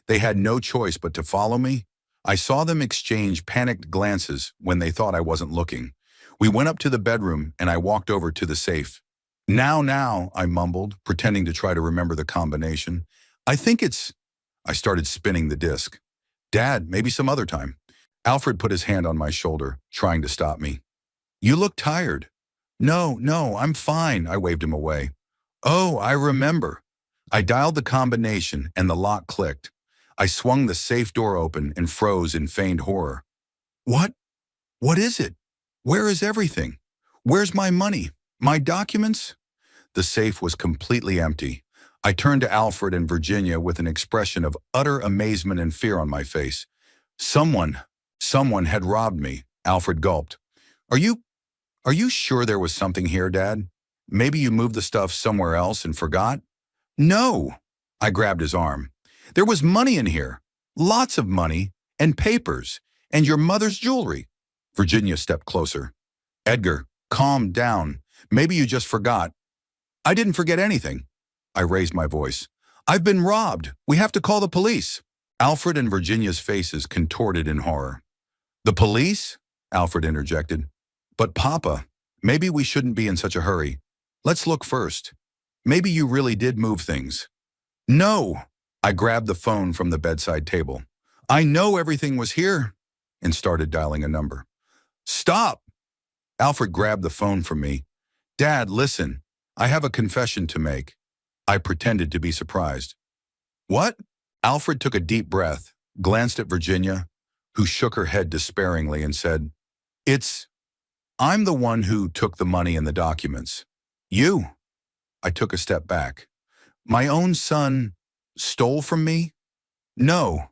They had no choice but to follow me. I saw them exchange panicked glances when they thought I wasn't looking. We went up to the bedroom and I walked over to the safe. Now, I mumbled, pretending to try to remember the combination. I think it's... I started spinning the disc. Dad, maybe some other time. Alfred put his hand on my shoulder, trying to stop me. You look tired. No, I'm fine, I waved him away. Oh, I remember. I dialed the combination and the lock clicked. I swung the safe door open and froze in feigned horror. What? What is it? Where is everything? Where's my money? My documents? The safe was completely empty. I turned to Alfred and Virginia with an expression of utter amazement and fear on my face. Someone had robbed me, Alfred gulped. Are you sure there was something here, Dad? Maybe you moved the stuff somewhere else and forgot? No, I grabbed his arm. There was money in here, lots of money, and papers, and your mother's jewelry. Virginia stepped closer. Edgar, calm down. Maybe you just forgot. I didn't forget anything. I raised my voice. I've been robbed. We have to call the police. Alfred and Virginia's faces contorted in horror. The police? Alfred interjected. But Papa, maybe we shouldn't be in such a hurry. Let's look first. Maybe you really did move things. No! I grabbed the phone from the bedside table. I know everything was here, and started dialing a number. Stop! Alfred grabbed the phone from me. Dad, listen. I have a confession to make. I pretended to be surprised. What? Alfred took a deep breath, glanced at Virginia, who shook her head despairingly and said, I'm the one who took the money and the documents. You? I took a step back. My own son stole from me? No.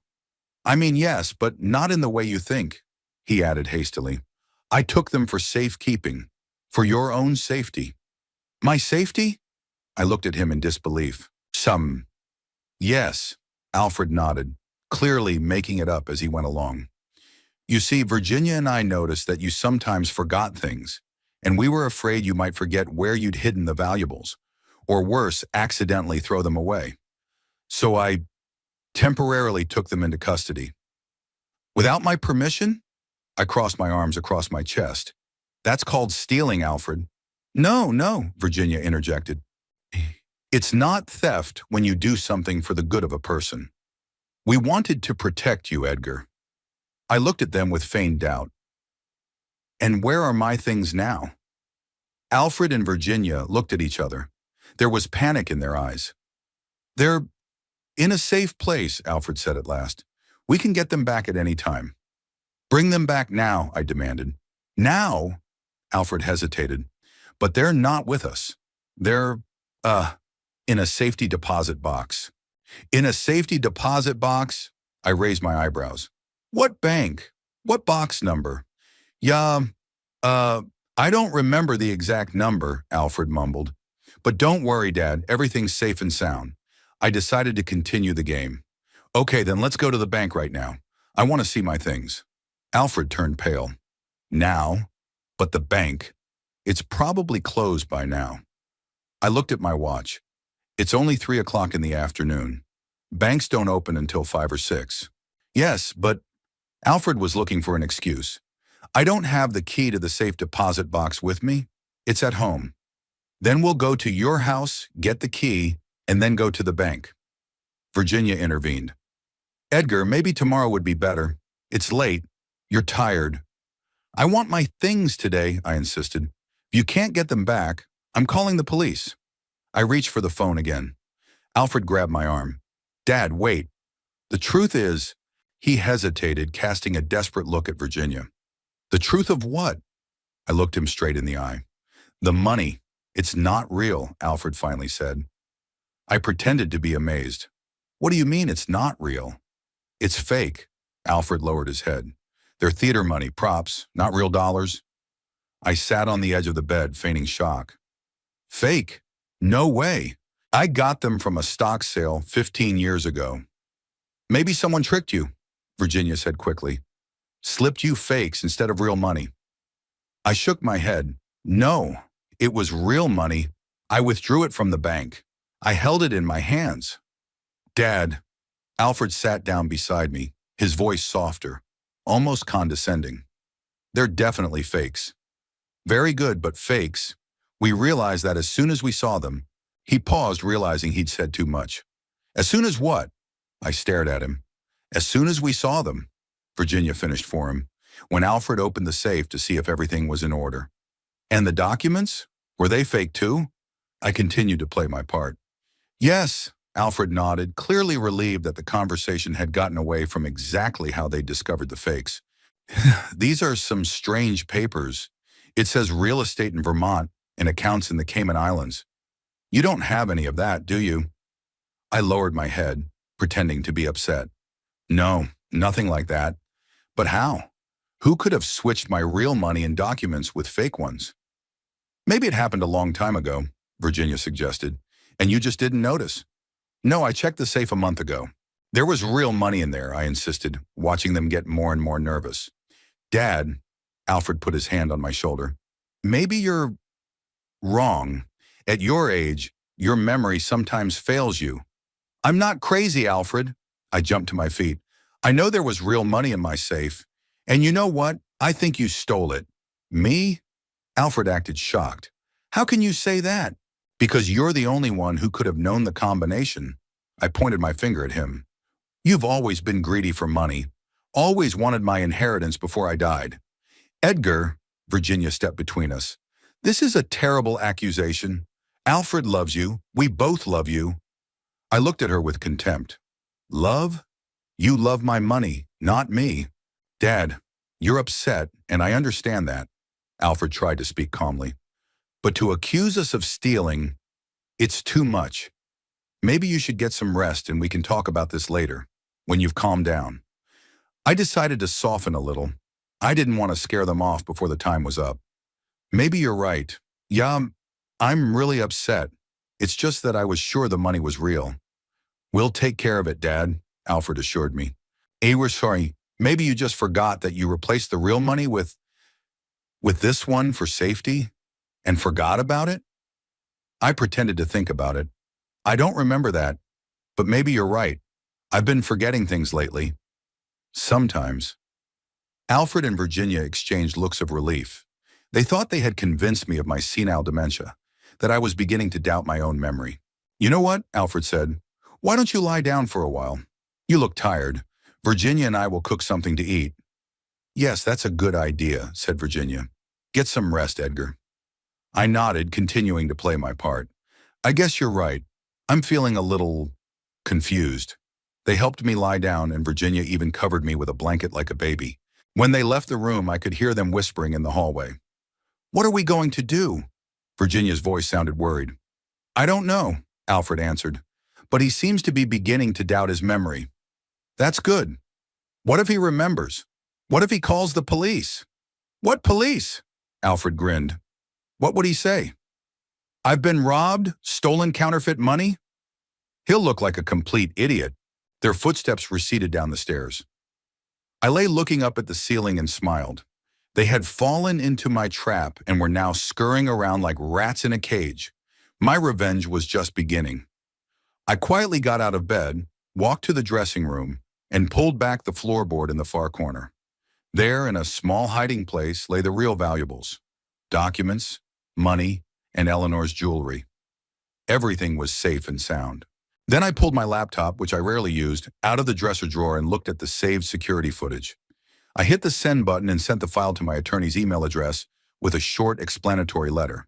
I mean, yes, but not in the way you think, he added hastily. I took them for safekeeping, for your own safety. My safety? I looked at him in disbelief. Yes, Alfred nodded, clearly making it up as he went along. You see, Virginia and I noticed that you sometimes forgot things, and we were afraid you might forget where you'd hidden the valuables, or worse, accidentally throw them away. So I temporarily took them into custody. Without my permission? I crossed my arms across my chest. That's called stealing, Alfred. No, Virginia interjected. It's not theft when you do something for the good of a person. We wanted to protect you, Edgar. I looked at them with feigned doubt. And where are my things now? Alfred and Virginia looked at each other. There was panic in their eyes. They're in a safe place, Alfred said at last. We can get them back at any time. Bring them back now, I demanded. Now? Alfred hesitated. But they're not with us. They're, in a safety deposit box. In a safety deposit box? I raised my eyebrows. What bank? What box number? Yeah, Uh, I don't remember the exact number, Alfred mumbled. But don't worry, Dad, everything's safe and sound. I decided to continue the game. Okay, then let's go to the bank right now. I want to see my things. Alfred turned pale. Now? But the bank? It's probably closed by now. I looked at my watch. It's only 3 o'clock in the afternoon. Banks don't open until 5 or 6. Yes, but Alfred was looking for an excuse. I don't have the key to the safe deposit box with me. It's at home. Then we'll go to your house, get the key, and then go to the bank. Virginia intervened. Edgar, maybe tomorrow would be better. It's late. You're tired. I want my things today, I insisted. If you can't get them back, I'm calling the police. I reached for the phone again. Alfred grabbed my arm. Dad, wait. The truth is, he hesitated, casting a desperate look at Virginia. The truth of what? I looked him straight in the eye. The money. It's not real, Alfred finally said. I pretended to be amazed. What do you mean it's not real? It's fake. Alfred lowered his head. They're theater money, props, not real dollars. I sat on the edge of the bed, feigning shock. Fake? No way. I got them from a stock sale 15 years ago. Maybe someone tricked you, Virginia said quickly. Slipped you fakes instead of real money. I shook my head. No, it was real money. I withdrew it from the bank. I held it in my hands. Dad. Alfred sat down beside me, his voice softer, almost condescending. They're definitely fakes. Very good, but fakes. We realized that as soon as we saw them. He paused, realizing he'd said too much. As soon as what? I stared at him. As soon as we saw them, Virginia finished for him, when Alfred opened the safe to see if everything was in order. And the documents? Were they fake too? I continued to play my part. Yes, Alfred nodded, clearly relieved that the conversation had gotten away from exactly how they discovered the fakes. These are some strange papers. It says real estate in Vermont and accounts in the Cayman Islands. You don't have any of that, do you? I lowered my head, pretending to be upset. No, nothing like that. But how? Who could have switched my real money and documents with fake ones? Maybe it happened a long time ago, Virginia suggested, and you just didn't notice. No, I checked the safe a month ago. There was real money in there, I insisted, watching them get more and more nervous. Dad, Alfred put his hand on my shoulder. Maybe you're wrong. At your age, your memory sometimes fails you. I'm not crazy, Alfred. I jumped to my feet. I know there was real money in my safe. And you know what? I think you stole it. Me? Alfred acted shocked. How can you say that? Because you're the only one who could have known the combination. I pointed my finger at him. You've always been greedy for money. Always wanted my inheritance before I died. Edgar, Virginia stepped between us. This is a terrible accusation. Alfred loves you. We both love you. I looked at her with contempt. Love? You love my money, not me. Dad, you're upset, and I understand that. Alfred tried to speak calmly. But to accuse us of stealing, it's too much. Maybe you should get some rest and we can talk about this later, when you've calmed down. I decided to soften a little. I didn't want to scare them off before the time was up. Maybe you're right. Yeah, I'm really upset. It's just that I was sure the money was real. We'll take care of it, Dad, Alfred assured me. We're sorry. Maybe you just forgot that you replaced the real money with this one for safety and forgot about it? I pretended to think about it. I don't remember that, but maybe you're right. I've been forgetting things lately. Sometimes. Alfred and Virginia exchanged looks of relief. They thought they had convinced me of my senile dementia, that I was beginning to doubt my own memory. You know what? Alfred said. Why don't you lie down for a while? You look tired. Virginia and I will cook something to eat. Yes, that's a good idea, said Virginia. Get some rest, Edgar. I nodded, continuing to play my part. I guess you're right. I'm feeling a little confused. They helped me lie down, and Virginia even covered me with a blanket like a baby. When they left the room, I could hear them whispering in the hallway. What are we going to do? Virginia's voice sounded worried. I don't know, Alfred answered, but he seems to be beginning to doubt his memory. That's good. What if he remembers? What if he calls the police? What police? Alfred grinned. What would he say? I've been robbed, stolen counterfeit money? He'll look like a complete idiot. Their footsteps receded down the stairs. I lay looking up at the ceiling and smiled. They had fallen into my trap and were now scurrying around like rats in a cage. My revenge was just beginning. I quietly got out of bed, walked to the dressing room, and pulled back the floorboard in the far corner. There, in a small hiding place, lay the real valuables: documents, money, and Eleanor's jewelry. Everything was safe and sound. Then I pulled my laptop, which I rarely used, out of the dresser drawer and looked at the saved security footage. I hit the send button and sent the file to my attorney's email address with a short explanatory letter.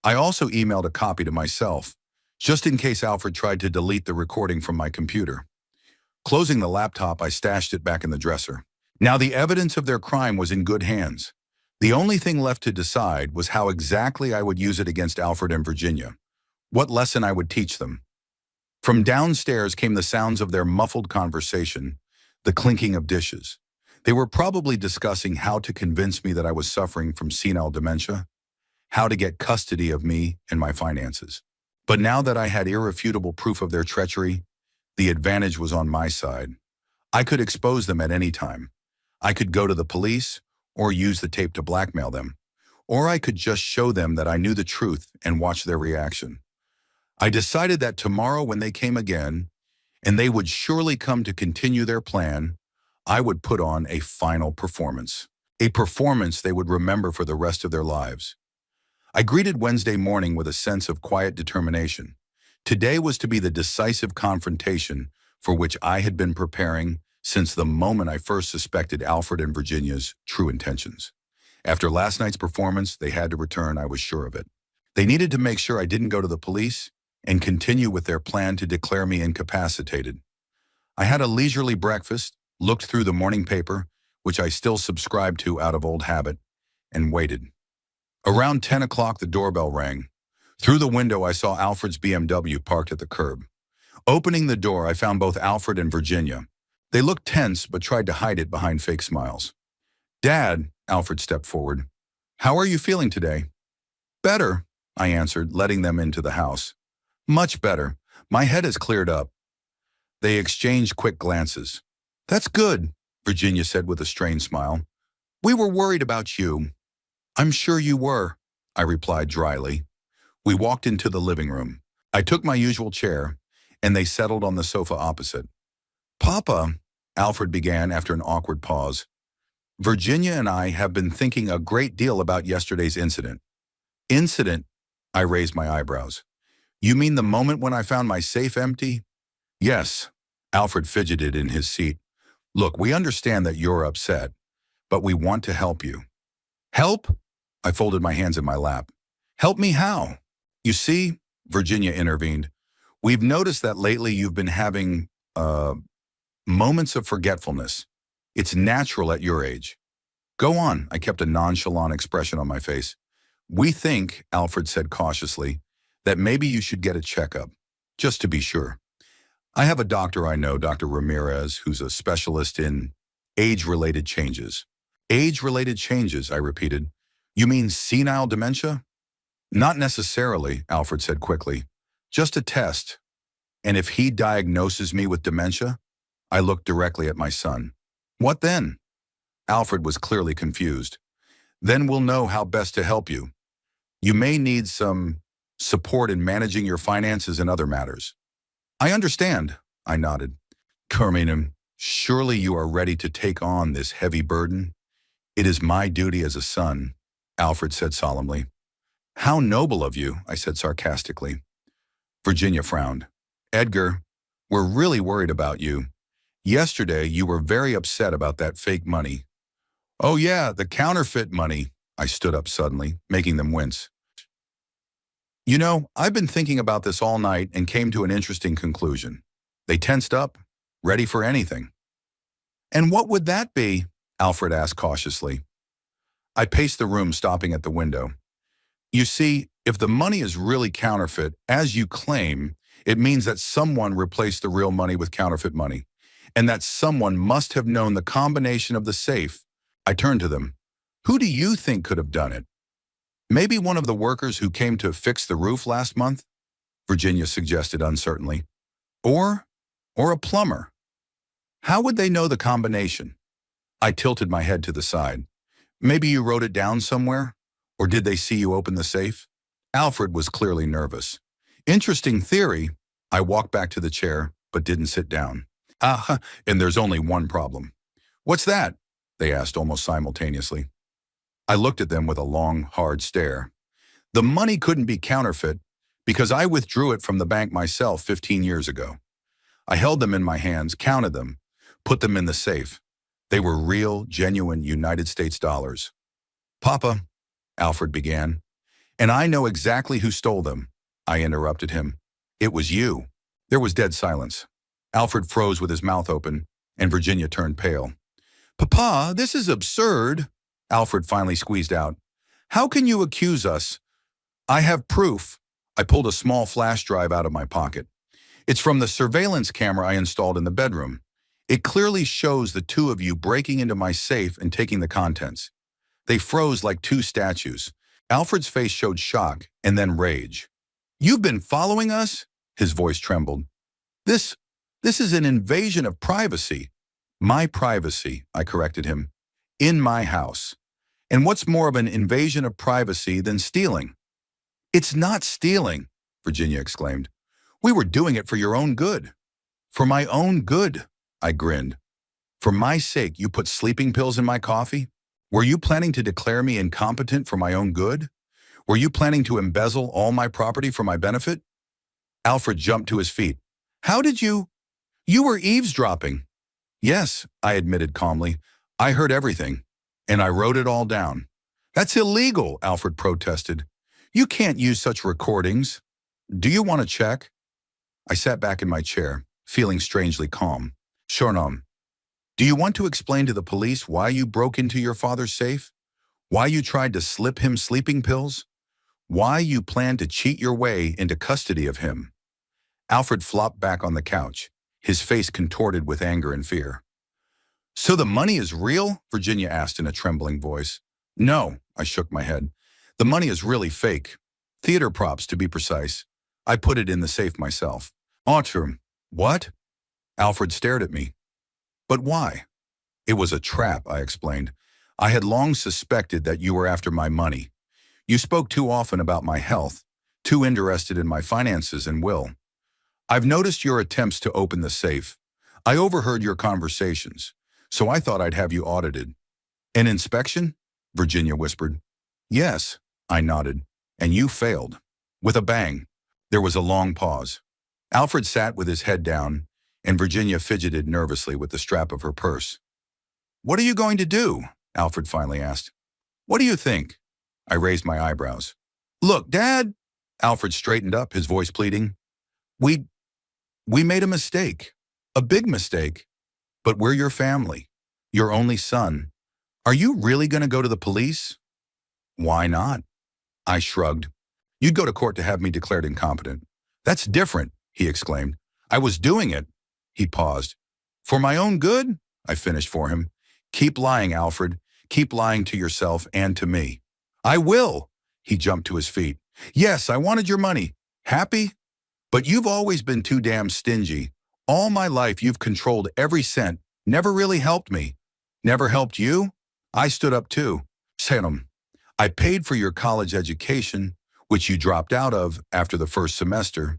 I also emailed a copy to myself, just in case Alfred tried to delete the recording from my computer. Closing the laptop, I stashed it back in the dresser. Now the evidence of their crime was in good hands. The only thing left to decide was how exactly I would use it against Alfred and Virginia, what lesson I would teach them. From downstairs came the sounds of their muffled conversation, the clinking of dishes. They were probably discussing how to convince me that I was suffering from senile dementia, how to get custody of me and my finances. But now that I had irrefutable proof of their treachery, the advantage was on my side. I could expose them at any time. I could go to the police or use the tape to blackmail them, or I could just show them that I knew the truth and watch their reaction. I decided that tomorrow when they came again, and they would surely come to continue their plan, I would put on a final performance. A performance they would remember for the rest of their lives. I greeted Wednesday morning with a sense of quiet determination. Today was to be the decisive confrontation for which I had been preparing since the moment I first suspected Alfred and Virginia's true intentions. After last night's performance, they had to return, I was sure of it. They needed to make sure I didn't go to the police and continue with their plan to declare me incapacitated. I had a leisurely breakfast, looked through the morning paper, which I still subscribed to out of old habit, and waited. Around 10 o'clock, the doorbell rang. Through the window, I saw Alfred's BMW parked at the curb. Opening the door, I found both Alfred and Virginia. They looked tense, but tried to hide it behind fake smiles. Dad, Alfred stepped forward. How are you feeling today? Better, I answered, letting them into the house. Much better. My head has cleared up. They exchanged quick glances. That's good, Virginia said with a strained smile. We were worried about you. I'm sure you were, I replied dryly. We walked into the living room. I took my usual chair, and they settled on the sofa opposite. Papa, Alfred began after an awkward pause, Virginia and I have been thinking a great deal about yesterday's incident. Incident? I raised my eyebrows. You mean the moment when I found my safe empty? Yes, Alfred fidgeted in his seat. Look, we understand that you're upset, but we want to help you. Help? I folded my hands in my lap. Help me how? You see, Virginia intervened, we've noticed that lately you've been having, moments of forgetfulness. It's natural at your age. Go on, I kept a nonchalant expression on my face. We think, Alfred said cautiously, that maybe you should get a checkup, just to be sure. I have a doctor I know, Dr. Ramirez, who's a specialist in age-related changes. Age-related changes, I repeated. You mean senile dementia? Not necessarily, Alfred said quickly. Just a test. And if he diagnoses me with dementia? I looked directly at my son. What then? Alfred was clearly confused. Then we'll know how best to help you. You may need some support in managing your finances and other matters. I understand, I nodded. Carmina, surely you are ready to take on this heavy burden? It is my duty as a son, Alfred said solemnly. How noble of you, I said sarcastically. Virginia frowned. Edgar, we're really worried about you. Yesterday, you were very upset about that fake money. Oh yeah, the counterfeit money, I stood up suddenly, making them wince. You know, I've been thinking about this all night and came to an interesting conclusion. They tensed up, ready for anything. And what would that be? Alfred asked cautiously. I paced the room, stopping at the window. You see, if the money is really counterfeit, as you claim, it means that someone replaced the real money with counterfeit money, and that someone must have known the combination of the safe. I turned to them. Who do you think could have done it? Maybe one of the workers who came to fix the roof last month? Virginia suggested uncertainly. Or, or a plumber. How would they know the combination? I tilted my head to the side. Maybe you wrote it down somewhere? Or did they see you open the safe? Alfred was clearly nervous. Interesting theory. I walked back to the chair, but didn't sit down. And there's only one problem. What's that? They asked almost simultaneously. I looked at them with a long, hard stare. The money couldn't be counterfeit because I withdrew it from the bank myself 15 years ago. I held them in my hands, counted them, put them in the safe. They were real, genuine United States dollars. Papa, Alfred began, and I know exactly who stole them. I interrupted him. It was you. There was dead silence. Alfred froze with his mouth open, and Virginia turned pale. Papa, this is absurd, Alfred finally squeezed out. How can you accuse us? I have proof. I pulled a small flash drive out of my pocket. It's from the surveillance camera I installed in the bedroom. It clearly shows the two of you breaking into my safe and taking the contents. They froze like two statues. Alfred's face showed shock and then rage. You've been following us? His voice trembled. This is an invasion of privacy. My privacy, I corrected him. In my house. And what's more of an invasion of privacy than stealing? It's not stealing, Virginia exclaimed. We were doing it for your own good. For my own good, I grinned. For my sake, you put sleeping pills in my coffee? Were you planning to declare me incompetent for my own good? Were you planning to embezzle all my property for my benefit? Alfred jumped to his feet. How did you? You were eavesdropping. Yes, I admitted calmly. I heard everything, and I wrote it all down. That's illegal, Alfred protested. You can't use such recordings. Do you want to check? I sat back in my chair, feeling strangely calm. Shornam, do you want to explain to the police why you broke into your father's safe? Why you tried to slip him sleeping pills? Why you planned to cheat your way into custody of him? Alfred flopped back on the couch, his face contorted with anger and fear. So the money is real? Virginia asked in a trembling voice. No, I shook my head. The money is really fake. Theater props, to be precise. I put it in the safe myself. Autumn, what? Alfred stared at me. But why? It was a trap, I explained. I had long suspected that you were after my money. You spoke too often about my health, too interested in my finances and will. I've noticed your attempts to open the safe. I overheard your conversations, so I thought I'd have you audited. An inspection? Virginia whispered. Yes, I nodded, and you failed. With a bang. There was a long pause. Alfred sat with his head down, and Virginia fidgeted nervously with the strap of her purse. What are you going to do? Alfred finally asked. What do you think? I raised my eyebrows. Look, Dad! Alfred straightened up, his voice pleading. We made a mistake. A big mistake. But we're your family. Your only son. Are you really going to go to the police? Why not? I shrugged. You'd go to court to have me declared incompetent. That's different, he exclaimed. I was doing it. He paused. For my own good? I finished for him. Keep lying, Alfred. Keep lying to yourself and to me. I will. He jumped to his feet. Yes, I wanted your money. Happy? But you've always been too damn stingy. All my life you've controlled every cent. Never really helped me. Never helped you? I stood up too. Sanem, I paid for your college education, which you dropped out of after the first semester.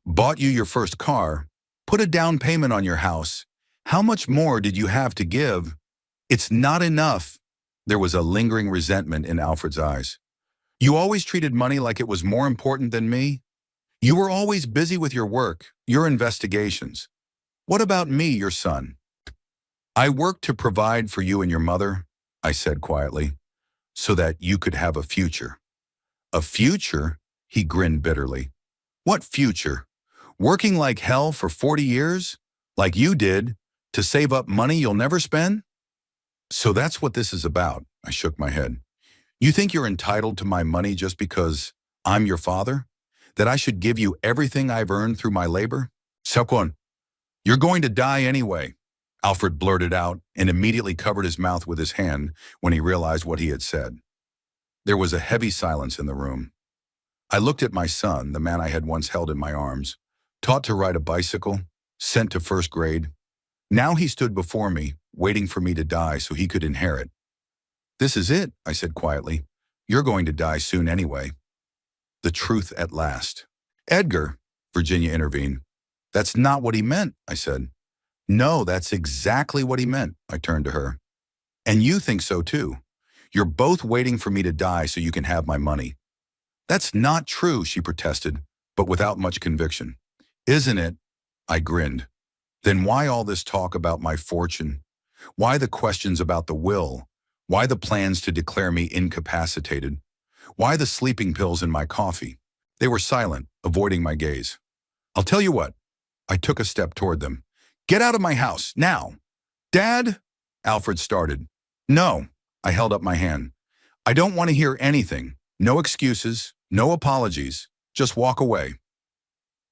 Bought you your first car. Put a down payment on your house. How much more did you have to give? It's not enough. There was a lingering resentment in Alfred's eyes. You always treated money like it was more important than me. You were always busy with your work, your investigations. What about me, your son? I worked to provide for you and your mother, I said quietly, so that you could have a future. A future? He grinned bitterly. What future? Working like hell for 40 years? Like you did, to save up money you'll never spend? So that's what this is about, I shook my head. You think you're entitled to my money just because I'm your father? That I should give you everything I've earned through my labor? Sekon, you're going to die anyway, Alfred blurted out and immediately covered his mouth with his hand when he realized what he had said. There was a heavy silence in the room. I looked at my son, the man I had once held in my arms, taught to ride a bicycle, sent to first grade. Now he stood before me, waiting for me to die so he could inherit. "This is it," I said quietly. "You're going to die soon anyway." The truth at last. "Edgar," Virginia intervened. "That's not what he meant," I said. "No, that's exactly what he meant," I turned to her. "And you think so too. You're both waiting for me to die so you can have my money." "That's not true," she protested, but without much conviction. "Isn't it?" I grinned. "Then why all this talk about my fortune? Why the questions about the will? Why the plans to declare me incapacitated? Why the sleeping pills in my coffee?" They were silent, avoiding my gaze. "I'll tell you what." I took a step toward them. "Get out of my house, now!" "Dad?" Alfred started. "No." I held up my hand. "I don't want to hear anything. No excuses, no apologies. Just walk away."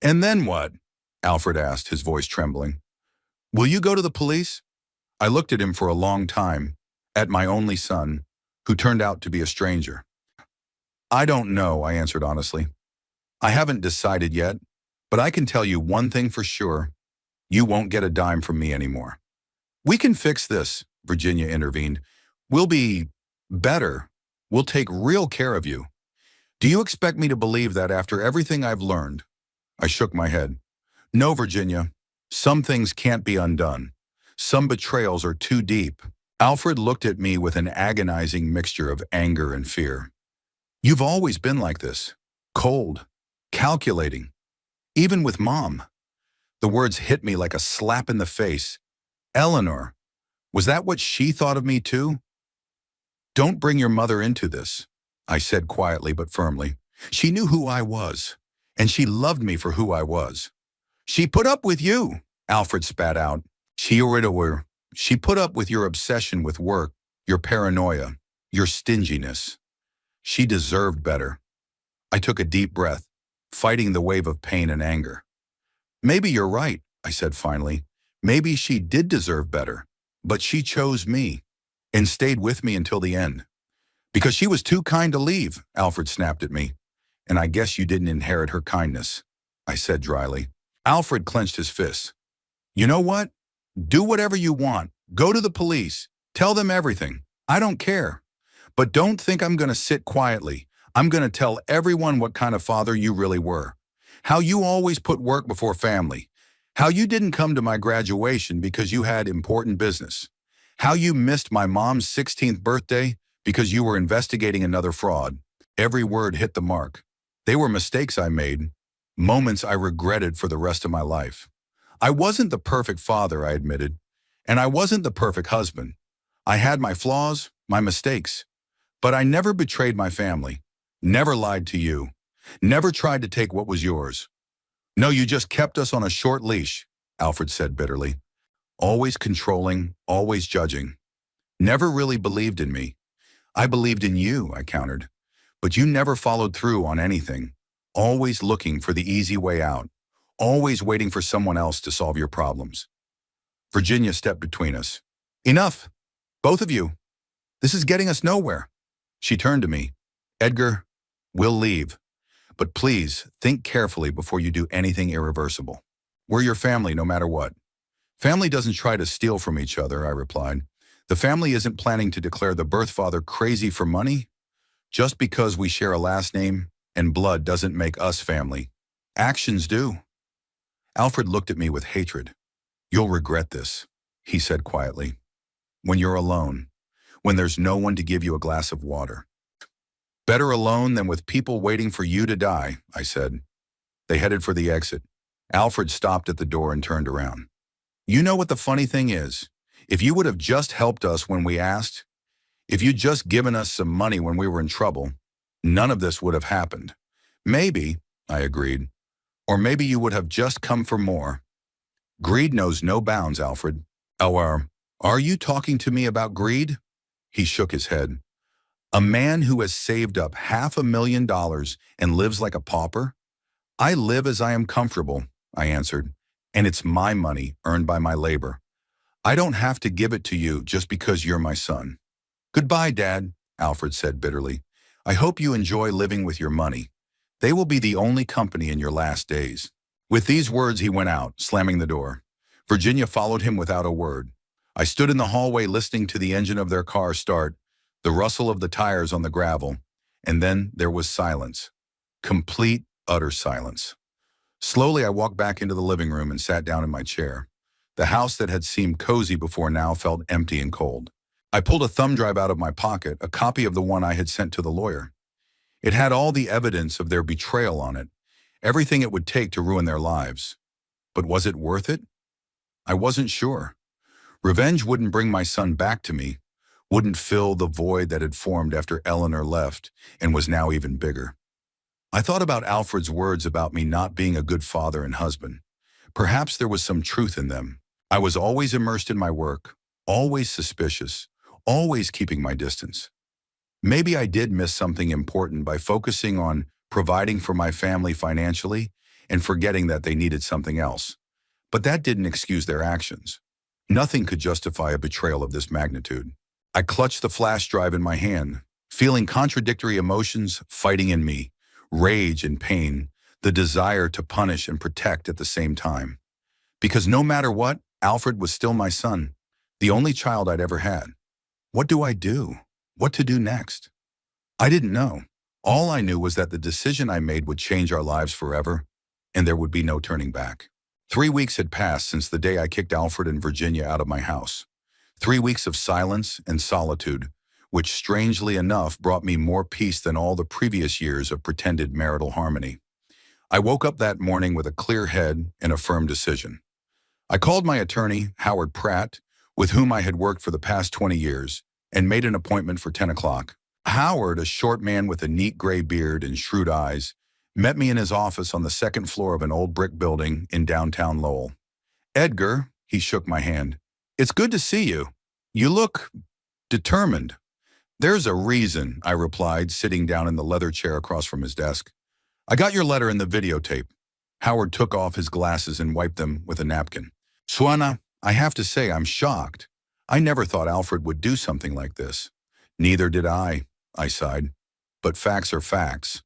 "And then what?" Alfred asked, his voice trembling. "Will you go to the police?" I looked at him for a long time, at my only son, who turned out to be a stranger. "I don't know," I answered honestly. "I haven't decided yet, but I can tell you one thing for sure. You won't get a dime from me anymore." "We can fix this," Virginia intervened. "We'll be better. We'll take real care of you." "Do you expect me to believe that after everything I've learned?" I shook my head. "No, Virginia. Some things can't be undone. Some betrayals are too deep." Alfred looked at me with an agonizing mixture of anger and fear. "You've always been like this. Cold. Calculating. Even with Mom." The words hit me like a slap in the face. Eleanor. Was that what she thought of me too? "Don't bring your mother into this," I said quietly but firmly. "She knew who I was, and she loved me for who I was." "She put up with you," Alfred spat out. She put up with your obsession with work, your paranoia, your stinginess. She deserved better." I took a deep breath, fighting the wave of pain and anger. "Maybe you're right," I said finally. "Maybe she did deserve better, but she chose me and stayed with me until the end." "Because she was too kind to leave," Alfred snapped at me. "And I guess you didn't inherit her kindness," I said dryly. Alfred clenched his fists. "You know what? Do whatever you want. Go to the police. Tell them everything. I don't care. But don't think I'm going to sit quietly. I'm going to tell everyone what kind of father you really were. How you always put work before family. How you didn't come to my graduation because you had important business. How you missed my mom's 16th birthday because you were investigating another fraud." Every word hit the mark. They were mistakes I made, moments I regretted for the rest of my life. I wasn't the perfect father, I admitted, and I wasn't the perfect husband. I had my flaws, my mistakes, but I never betrayed my family, never lied to you, never tried to take what was yours. "No, you just kept us on a short leash," Alfred said bitterly. "Always controlling, always judging. Never really believed in me." "I believed in you," I countered, "but you never followed through on anything, always looking for the easy way out, always waiting for someone else to solve your problems." Virginia stepped between us. "Enough, both of you. This is getting us nowhere." She turned to me. "Edgar, we'll leave, but please think carefully before you do anything irreversible. We're your family no matter what." "Family doesn't try to steal from each other," I replied. "The family isn't planning to declare the birth father crazy for money. Just because we share a last name and blood doesn't make us family. Actions do." Alfred looked at me with hatred. "You'll regret this," he said quietly. "When you're alone, when there's no one to give you a glass of water." "Better alone than with people waiting for you to die," I said. They headed for the exit. Alfred stopped at the door and turned around. "You know what the funny thing is? If you would have just helped us when we asked, if you'd just given us some money when we were in trouble, none of this would have happened." "Maybe," I agreed. "Or maybe you would have just come for more." "Greed knows no bounds, Alfred." "Oh, are you talking to me about greed?" He shook his head. "A man who has saved up $500,000 and lives like a pauper? I live as I am comfortable," I answered, "and it's my money earned by my labor. I don't have to give it to you just because you're my son." "Goodbye, Dad," Alfred said bitterly. I hope you enjoy living with your money. They will be the only company in your last days." With these words, he went out, slamming the door. Virginia followed him without a word. I stood in the hallway listening to the engine of their car start, the rustle of the tires on the gravel, and then there was silence. Complete, utter silence. Slowly, I walked back into the living room and sat down in my chair. The house that had seemed cozy before now felt empty and cold. I pulled a thumb drive out of my pocket, a copy of the one I had sent to the lawyer. It had all the evidence of their betrayal on it, everything it would take to ruin their lives. But was it worth it? I wasn't sure. Revenge wouldn't bring my son back to me, wouldn't fill the void that had formed after Eleanor left and was now even bigger. I thought about Alfred's words about me not being a good father and husband. Perhaps there was some truth in them. I was always immersed in my work, always suspicious, always keeping my distance. Maybe I did miss something important by focusing on providing for my family financially and forgetting that they needed something else. But that didn't excuse their actions. Nothing could justify a betrayal of this magnitude. I clutched the flash drive in my hand, feeling contradictory emotions fighting in me, rage and pain, the desire to punish and protect at the same time. Because no matter what, Alfred was still my son, the only child I'd ever had. What do I do? What to do next? I didn't know. All I knew was that the decision I made would change our lives forever, and there would be no turning back. 3 weeks had passed since the day I kicked Alfred and Virginia out of my house. 3 weeks of silence and solitude, which strangely enough brought me more peace than all the previous years of pretended marital harmony. I woke up that morning with a clear head and a firm decision. I called my attorney, Howard Pratt, with whom I had worked for the past 20 years, and made an appointment for 10 o'clock. Howard, a short man with a neat gray beard and shrewd eyes, met me in his office on the second floor of an old brick building in downtown Lowell. "Edgar," he shook my hand, "it's good to see you. You look determined." "There's a reason," I replied, sitting down in the leather chair across from his desk. "I got your letter in the videotape." Howard took off his glasses and wiped them with a napkin. "Suana, I have to say I'm shocked. I never thought Alfred would do something like this." "Neither did I sighed. "But facts are facts."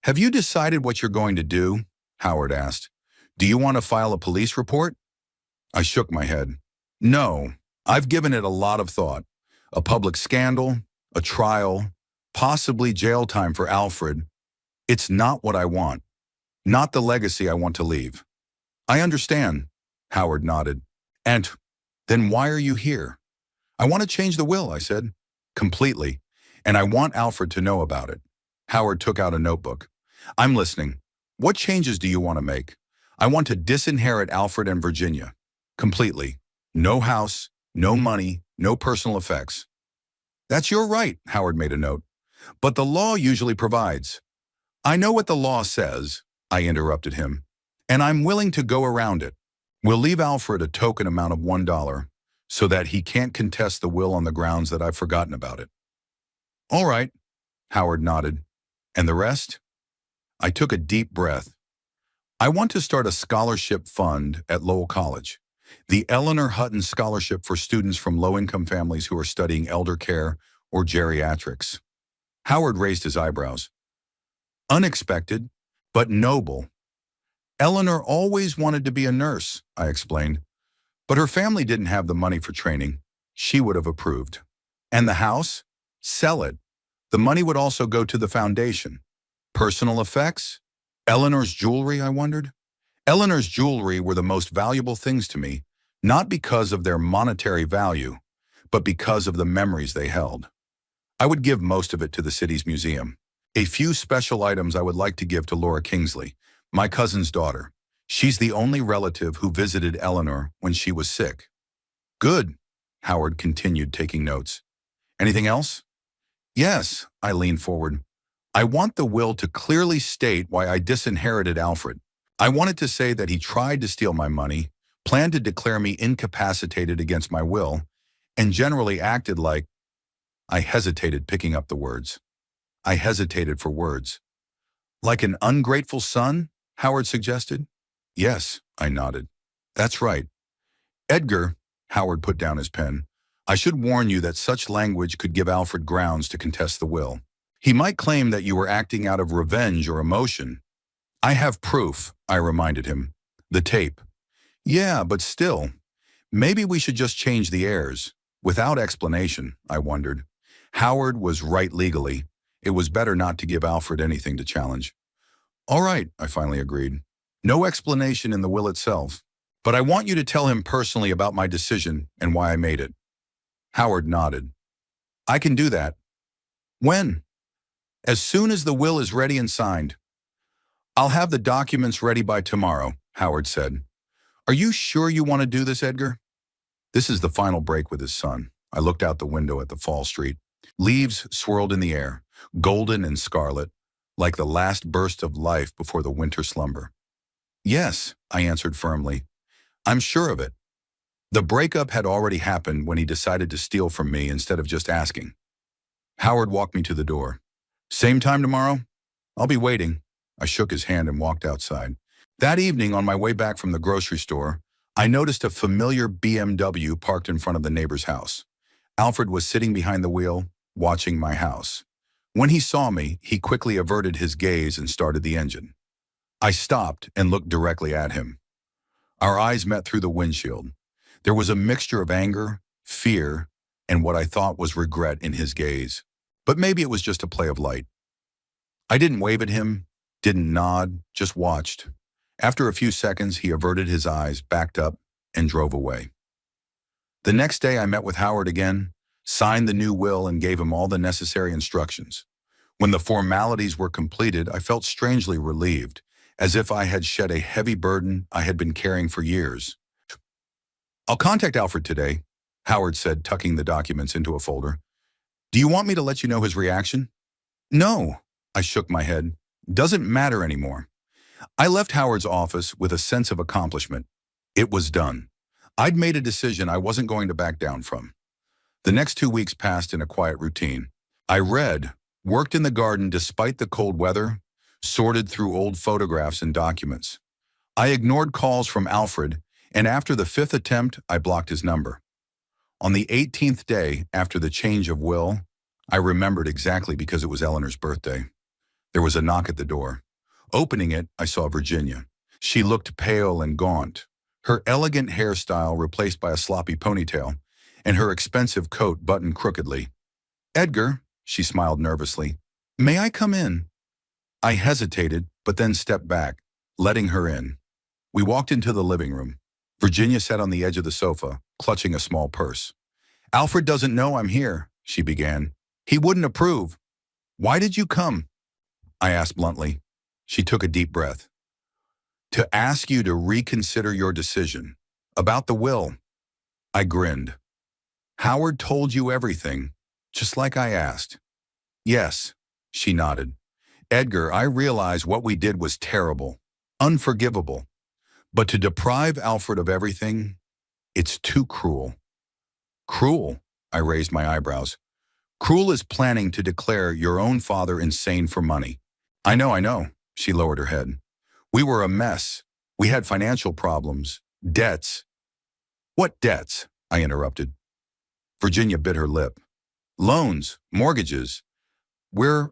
"Have you decided what you're going to do?" Howard asked. "Do you want to file a police report?" I shook my head. "No, I've given it a lot of thought. A public scandal, a trial, possibly jail time for Alfred. It's not what I want. Not the legacy I want to leave." "I understand," Howard nodded. "And then why are you here?" "I want to change the will," I said. "Completely. And I want Alfred to know about it." Howard took out a notebook. "I'm listening. What changes do you want to make?" "I want to disinherit Alfred and Virginia. Completely. No house, no money, no personal effects." "That's your right," Howard made a note. "But the law usually provides." "I know what the law says," I interrupted him, "and I'm willing to go around it. We'll leave Alfred a token amount of $1 so that he can't contest the will on the grounds that I've forgotten about it." "All right," Howard nodded. "And the rest?" I took a deep breath. "I want to start a scholarship fund at Lowell College, the Eleanor Hutton Scholarship for students from low-income families who are studying elder care or geriatrics." Howard raised his eyebrows. "Unexpected, but noble." "Eleanor always wanted to be a nurse," I explained, "but her family didn't have the money for training. She would have approved." "And the house? Sell it. The money would also go to the foundation." "Personal effects? Eleanor's jewelry," I wondered. "Eleanor's jewelry were the most valuable things to me, not because of their monetary value, but because of the memories they held. I would give most of it to the city's museum. A few special items I would like to give to Laura Kingsley, my cousin's daughter. She's the only relative who visited Eleanor when she was sick." "Good," Howard continued, taking notes. "Anything else?" "Yes," I leaned forward. "I want the will to clearly state why I disinherited Alfred. I want it to say that he tried to steal my money, planned to declare me incapacitated against my will, and generally acted like—" I hesitated, picking up the words. I hesitated for words. "Like an ungrateful son?" Howard suggested. "Yes," I nodded. "That's right. Edgar," Howard put down his pen, "I should warn you that such language could give Alfred grounds to contest the will. He might claim that you were acting out of revenge or emotion. I have proof, I reminded him. The tape. Yeah, but still, maybe we should just change the heirs. Without explanation, I wondered. Howard was right legally. It was better not to give Alfred anything to challenge. All right, I finally agreed. No explanation in the will itself. But I want you to tell him personally about my decision and why I made it. Howard nodded. I can do that. When? As soon as the will is ready and signed. I'll have the documents ready by tomorrow, Howard said. Are you sure you want to do this, Edgar? This is the final break with his son. I looked out the window at the fall street. Leaves swirled in the air, golden and scarlet, like the last burst of life before the winter slumber. Yes, I answered firmly. I'm sure of it. The breakup had already happened when he decided to steal from me instead of just asking. Howard walked me to the door. Same time tomorrow? I'll be waiting. I shook his hand and walked outside. That evening, on my way back from the grocery store, I noticed a familiar BMW parked in front of the neighbor's house. Alfred was sitting behind the wheel, watching my house. When he saw me, he quickly averted his gaze and started the engine. I stopped and looked directly at him. Our eyes met through the windshield. There was a mixture of anger, fear, and what I thought was regret in his gaze. But maybe it was just a play of light. I didn't wave at him, didn't nod, just watched. After a few seconds, he averted his eyes, backed up, and drove away. The next day, I met with Howard again, signed the new will, and gave him all the necessary instructions. When the formalities were completed, I felt strangely relieved, as if I had shed a heavy burden I had been carrying for years. I'll contact Alfred today, Howard said, tucking the documents into a folder. Do you want me to let you know his reaction? No, I shook my head. Doesn't matter anymore. I left Howard's office with a sense of accomplishment. It was done. I'd made a decision I wasn't going to back down from. The next 2 weeks passed in a quiet routine. I read, worked in the garden despite the cold weather, sorted through old photographs and documents. I ignored calls from Alfred, and after the 5th attempt, I blocked his number. On the 18th day after the change of will, I remembered exactly because it was Eleanor's birthday. There was a knock at the door. Opening it, I saw Virginia. She looked pale and gaunt, her elegant hairstyle replaced by a sloppy ponytail, and her expensive coat buttoned crookedly. Edgar, she smiled nervously. May I come in? I hesitated, but then stepped back, letting her in. We walked into the living room. Virginia sat on the edge of the sofa, clutching a small purse. Alfred doesn't know I'm here, she began. He wouldn't approve. Why did you come? I asked bluntly. She took a deep breath. To ask you to reconsider your decision. About the will. I grinned. Howard told you everything, just like I asked. Yes, she nodded. Edgar, I realize what we did was terrible, unforgivable. But to deprive Alfred of everything, it's too cruel. Cruel? I raised my eyebrows. Cruel is planning to declare your own father insane for money. I know, she lowered her head. We were a mess. We had financial problems, debts. What debts? I interrupted. Virginia bit her lip. Loans, mortgages. We're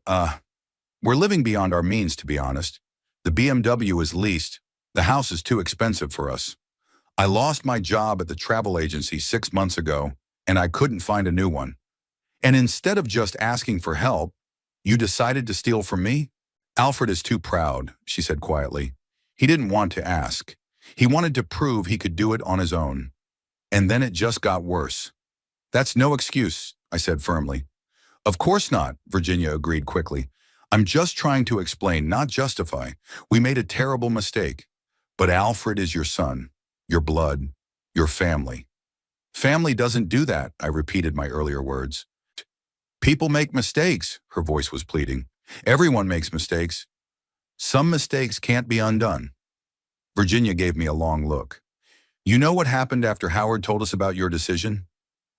living beyond our means, to be honest. The BMW is leased. The house is too expensive for us. I lost my job at the travel agency 6 months ago, and I couldn't find a new one. And instead of just asking for help, you decided to steal from me? Alfred is too proud, she said quietly. He didn't want to ask. He wanted to prove he could do it on his own. And then it just got worse. That's no excuse, I said firmly. Of course not, Virginia agreed quickly. I'm just trying to explain, not justify. We made a terrible mistake. But Alfred is your son, your blood, your family. Family doesn't do that, I repeated my earlier words. People make mistakes, her voice was pleading. Everyone makes mistakes. Some mistakes can't be undone. Virginia gave me a long look. You know what happened after Howard told us about your decision?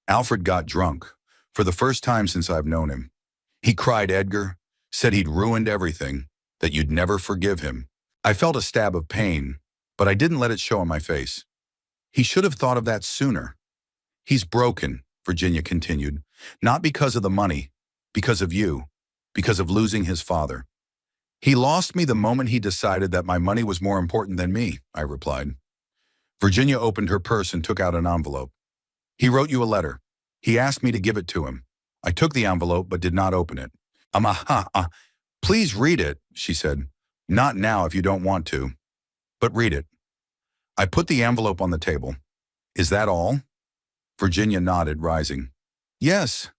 Alfred got drunk, for the first time since I've known him. He cried Edgar, said he'd ruined everything, that you'd never forgive him. I felt a stab of pain, but I didn't let it show on my face. He should have thought of that sooner. He's broken, Virginia continued, not because of the money, because of you. because of losing his father. He lost me the moment he decided that my money was more important than me, I replied. Virginia opened her purse and took out an envelope. He wrote you a letter. He asked me to give it to him. I took the envelope but did not open it. Please read it, she said. Not now if you don't want to, but read it. I put the envelope on the table. Is that all? Virginia nodded, rising. Yes.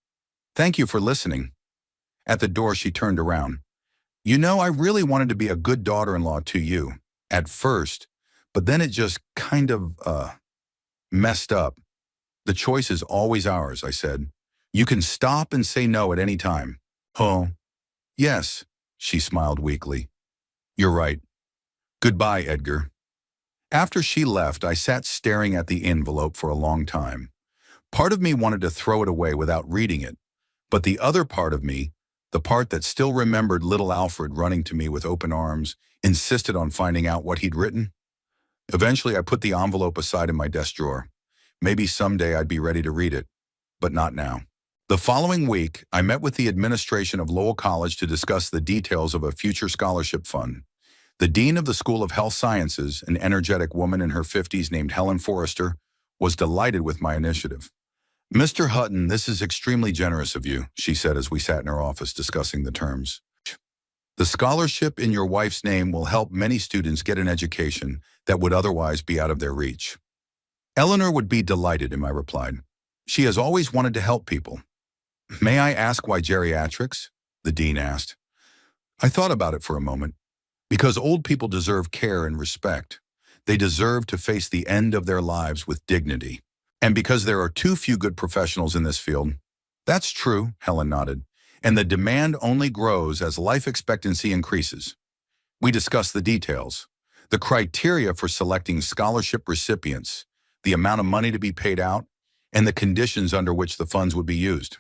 Thank you for listening. At the door, she turned around. You know, I really wanted to be a good daughter-in-law to you, at first, but then it just kind of, messed up. The choice is always ours, I said. You can stop and say no at any time. Oh, yes, she smiled weakly. You're right. Goodbye, Edgar. After she left, I sat staring at the envelope for a long time. Part of me wanted to throw it away without reading it, but the other part of me, the part that still remembered little Alfred running to me with open arms, insisted on finding out what he'd written. Eventually, I put the envelope aside in my desk drawer. Maybe someday I'd be ready to read it, but not now. The following week, I met with the administration of Lowell College to discuss the details of a future scholarship fund. The dean of the School of Health Sciences, an energetic woman in her 50s named Helen Forrester, was delighted with my initiative. Mr. Hutton, this is extremely generous of you, she said as we sat in her office discussing the terms. The scholarship in your wife's name will help many students get an education that would otherwise be out of their reach. Eleanor would be delighted, I replied. She has always wanted to help people. May I ask why geriatrics? The dean asked. I thought about it for a moment. Because old people deserve care and respect. They deserve to face the end of their lives with dignity. And because there are too few good professionals in this field. That's true, Helen nodded. And the demand only grows as life expectancy increases. We discussed the details, the criteria for selecting scholarship recipients, the amount of money to be paid out, and the conditions under which the funds would be used.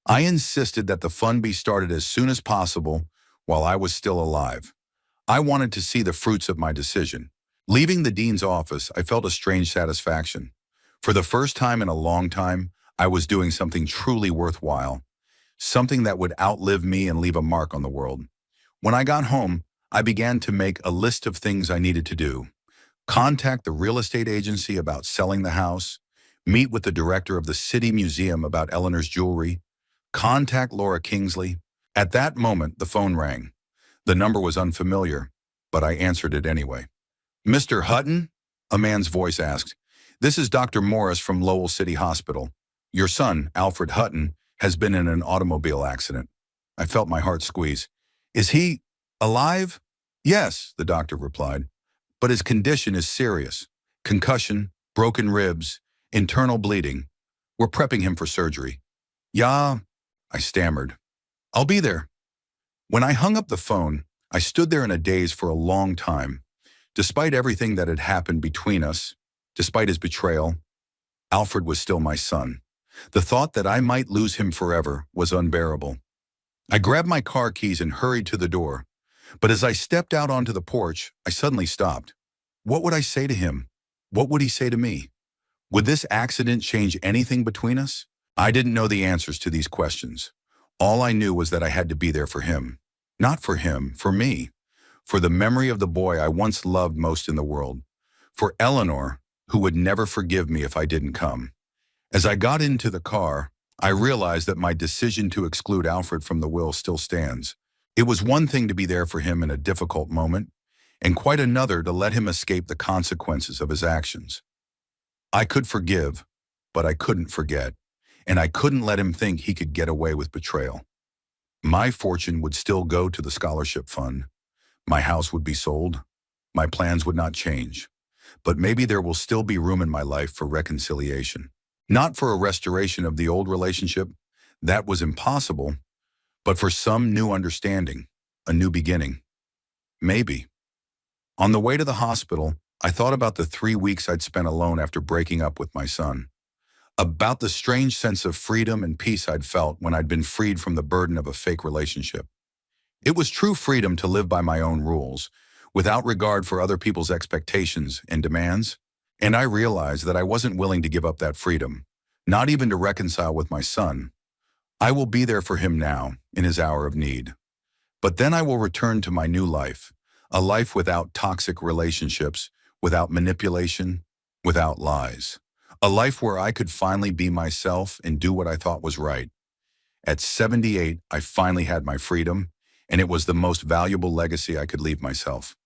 I insisted that the fund be started as soon as possible while I was still alive. I wanted to see the fruits of my decision. Leaving the dean's office, I felt a strange satisfaction. For the first time in a long time, I was doing something truly worthwhile, something that would outlive me and leave a mark on the world. When I got home, I began to make a list of things I needed to do. Contact the real estate agency about selling the house, meet with the director of the city museum about Eleanor's jewelry, contact Laura Kingsley. At that moment, the phone rang. The number was unfamiliar, but I answered it anyway. Mr. Hutton? A man's voice asked. This is Dr. Morris from Lowell City Hospital. Your son, Alfred Hutton, has been in an automobile accident. I felt my heart squeeze. Is he alive? Yes, the doctor replied. But his condition is serious. Concussion, broken ribs, internal bleeding. We're prepping him for surgery. Yeah, I stammered. I'll be there. When I hung up the phone, I stood there in a daze for a long time. Despite everything that had happened between us, despite his betrayal, Alfred was still my son. The thought that I might lose him forever was unbearable. I grabbed my car keys and hurried to the door. But as I stepped out onto the porch, I suddenly stopped. What would I say to him? What would he say to me? Would this accident change anything between us? I didn't know the answers to these questions. All I knew was that I had to be there for him. Not for him, for me. For the memory of the boy I once loved most in the world. For Eleanor, who would never forgive me if I didn't come. As I got into the car, I realized that my decision to exclude Alfred from the will still stands. It was one thing to be there for him in a difficult moment, and quite another to let him escape the consequences of his actions. I could forgive, but I couldn't forget, and I couldn't let him think he could get away with betrayal. My fortune would still go to the scholarship fund. My house would be sold. My plans would not change. But maybe there will still be room in my life for reconciliation. Not for a restoration of the old relationship. That was impossible. But for some new understanding, a new beginning. Maybe. On the way to the hospital, I thought about the 3 weeks I'd spent alone after breaking up with my son. About the strange sense of freedom and peace I'd felt when I'd been freed from the burden of a fake relationship. It was true freedom to live by my own rules, without regard for other people's expectations and demands. And I realized that I wasn't willing to give up that freedom, not even to reconcile with my son. I will be there for him now, in his hour of need. But then I will return to my new life, a life without toxic relationships, without manipulation, without lies. A life where I could finally be myself and do what I thought was right. At 78, I finally had my freedom, and it was the most valuable legacy I could leave myself.